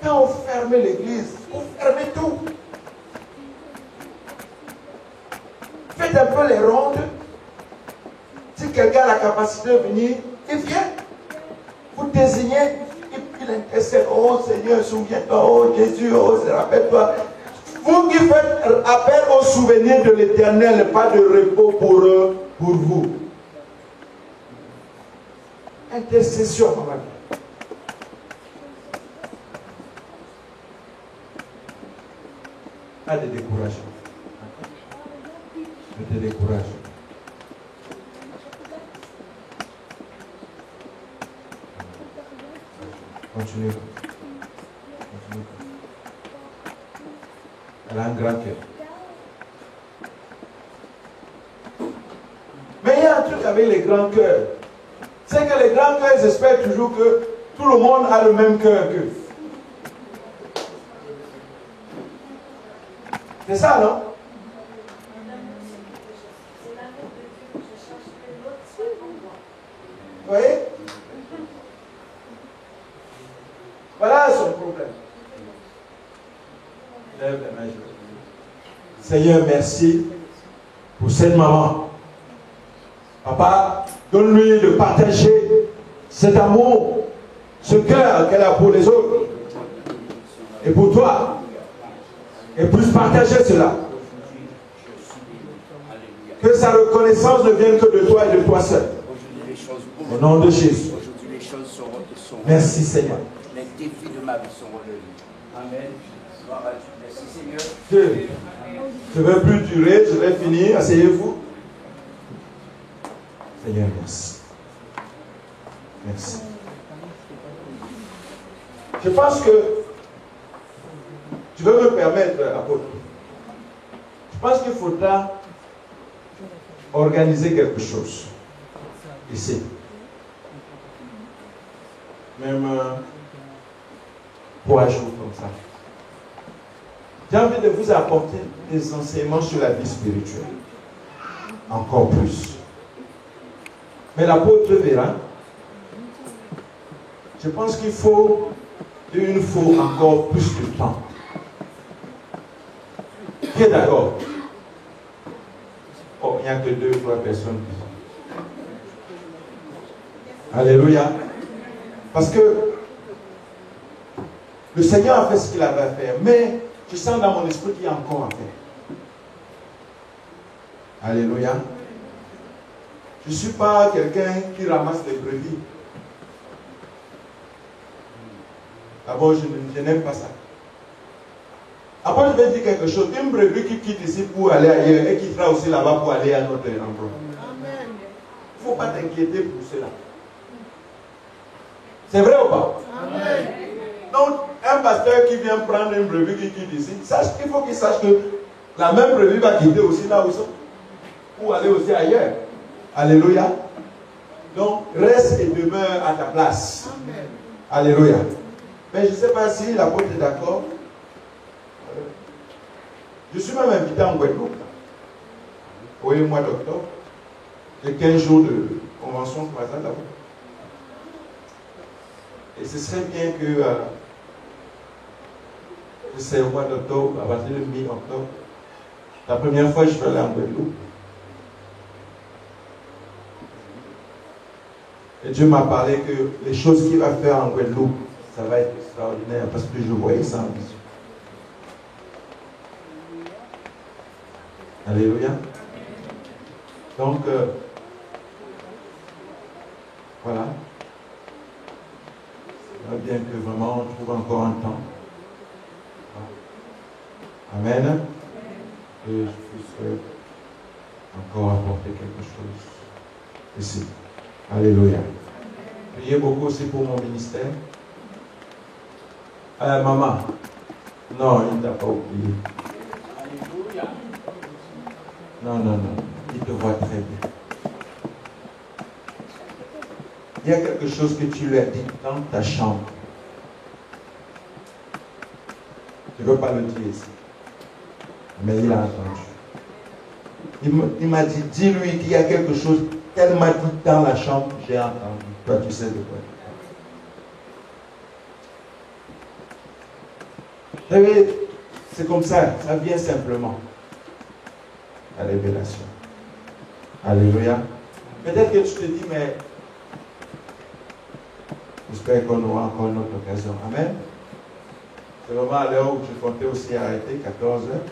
Quand on ferme l'église, vous fermez tout. Faites un peu les rondes. Si quelqu'un a la capacité de venir, il vient. Vous désignez, il intercède. Oh Seigneur, souviens-toi. Oh Jésus, oh rappelle-toi. Vous qui faites appel au souvenir de l'Éternel, pas de repos pour vous. Intercession, maman. Pas de découragement. Ne te décourage. Continue. Continue. Elle a un grand cœur. Mais il y a un truc avec les grands cœurs. C'est que les grands cœurs, ils espèrent toujours que tout le monde a le même cœur qu'eux. C'est ça, non? Vous voyez? Voilà son problème. Lève la main. Seigneur, merci pour cette maman. Papa, donne-lui de partager cet amour, ce cœur qu'elle a pour les autres et pour toi. Et puisse partager cela. Que sa reconnaissance ne vienne que de toi et de toi seul. Au nom de Jésus. Merci Seigneur. Les défis de ma vie sont relevés. Amen. Merci Seigneur. Je ne veux plus durer, je vais finir. Asseyez-vous. Seigneur, merci. Merci. Je pense que tu veux me permettre, apôtre. Je pense qu'il faudra organiser quelque chose ici. Même 3 jours comme ça. J'ai envie de vous apporter des enseignements sur la vie spirituelle. Encore plus. Mais l'apôtre verra. Je pense qu'il faut encore plus de temps. Qui est d'accord? Oh, il n'y a que 2 ou 3 personnes. Alléluia. Parce que le Seigneur a fait ce qu'il avait à faire. Mais je sens dans mon esprit qu'il y a encore à faire. Alléluia. Je ne suis pas quelqu'un qui ramasse les brebis. D'abord, je n'aime pas ça. Après, je vais dire quelque chose. Une brebis qui quitte ici pour aller ailleurs et qui quittera aussi là-bas pour aller à notre endroit. Il ne faut pas t'inquiéter pour cela. C'est vrai ou pas? Amen. Donc, un pasteur qui vient prendre une brebis qui quitte ici, il faut qu'il sache que la même brebis va quitter aussi là où ils sont. Pour aller aussi ailleurs. Alléluia. Donc, reste et demeure à ta place. Amen. Alléluia. Mais je ne sais pas si l'apôtre est d'accord. Je suis même invité en Guadeloupe. Au mois d'octobre. J'ai 15 jours de convention croisade là-bas. Et ce serait bien que c'est au mois d'octobre, à partir de mi-octobre. La première fois, je suis allé en Guadeloupe. Et Dieu m'a parlé que les choses qu'il va faire en Guadeloupe, ça va être extraordinaire parce que je voyais ça en vision. Alléluia. Donc, voilà. Bien que vraiment on trouve encore un temps. Amen. Et je puisse encore apporter quelque chose ici. Alléluia. Priez beaucoup aussi pour mon ministère. Maman. Non, il ne t'a pas oublié. Alléluia. Non, non, non. Il te voit très bien. Il y a quelque chose que tu lui as dit dans ta chambre. Je ne veux pas le dire ici. Mais il a entendu. Il m'a dit, dis-lui qu'il y a quelque chose qu'elle m'a dit dans la chambre, j'ai entendu. Toi, tu sais de quoi. Vous savez, c'est comme ça vient simplement. La révélation. Alléluia. Peut-être que tu te dis, mais j'espère qu'on aura encore une autre occasion. Amen. C'est vraiment à l'heure où je comptais aussi arrêter, 14 heures.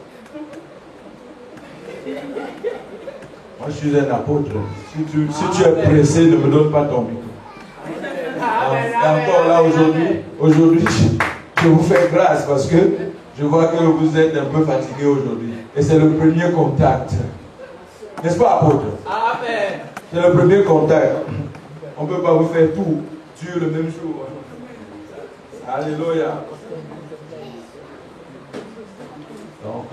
Moi, je suis un apôtre. Si tu es pressé, ne me donne pas ton micro. Encore là, aujourd'hui, je vous fais grâce parce que je vois que vous êtes un peu fatigué aujourd'hui. Et c'est le premier contact. N'est-ce pas, apôtre? Amen. C'est le premier contact. On ne peut pas vous faire tout Dieu le même jour. Alléluia. Donc,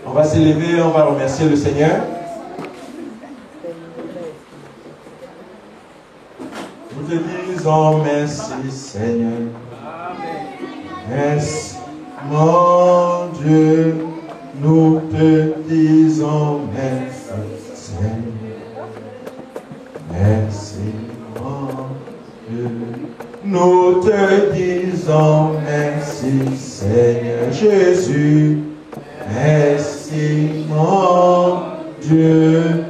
on va s'élever, on va remercier le Seigneur. Nous te disons merci, Seigneur. Merci, mon Dieu. Nous te disons merci, Seigneur. Merci, mon Dieu. Nous te disons merci, Seigneur Jésus. Merci, mon Dieu.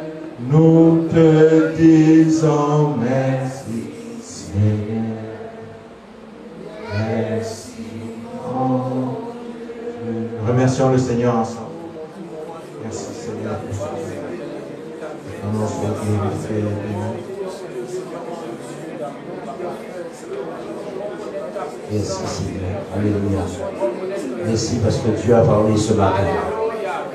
Nous te disons merci, Seigneur. Merci, mon Dieu. Remercions le Seigneur ensemble. Merci, Seigneur. Ton nom soit glorifié et béni. Merci Seigneur. Alléluia. Merci parce que Dieu a parlé ce matin.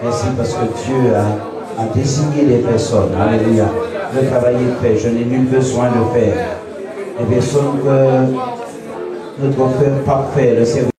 Merci parce que Dieu a désigné des personnes. Alléluia. Le travail est fait. Je n'ai nul besoin de faire. Des personnes que notre frère parfait, le service.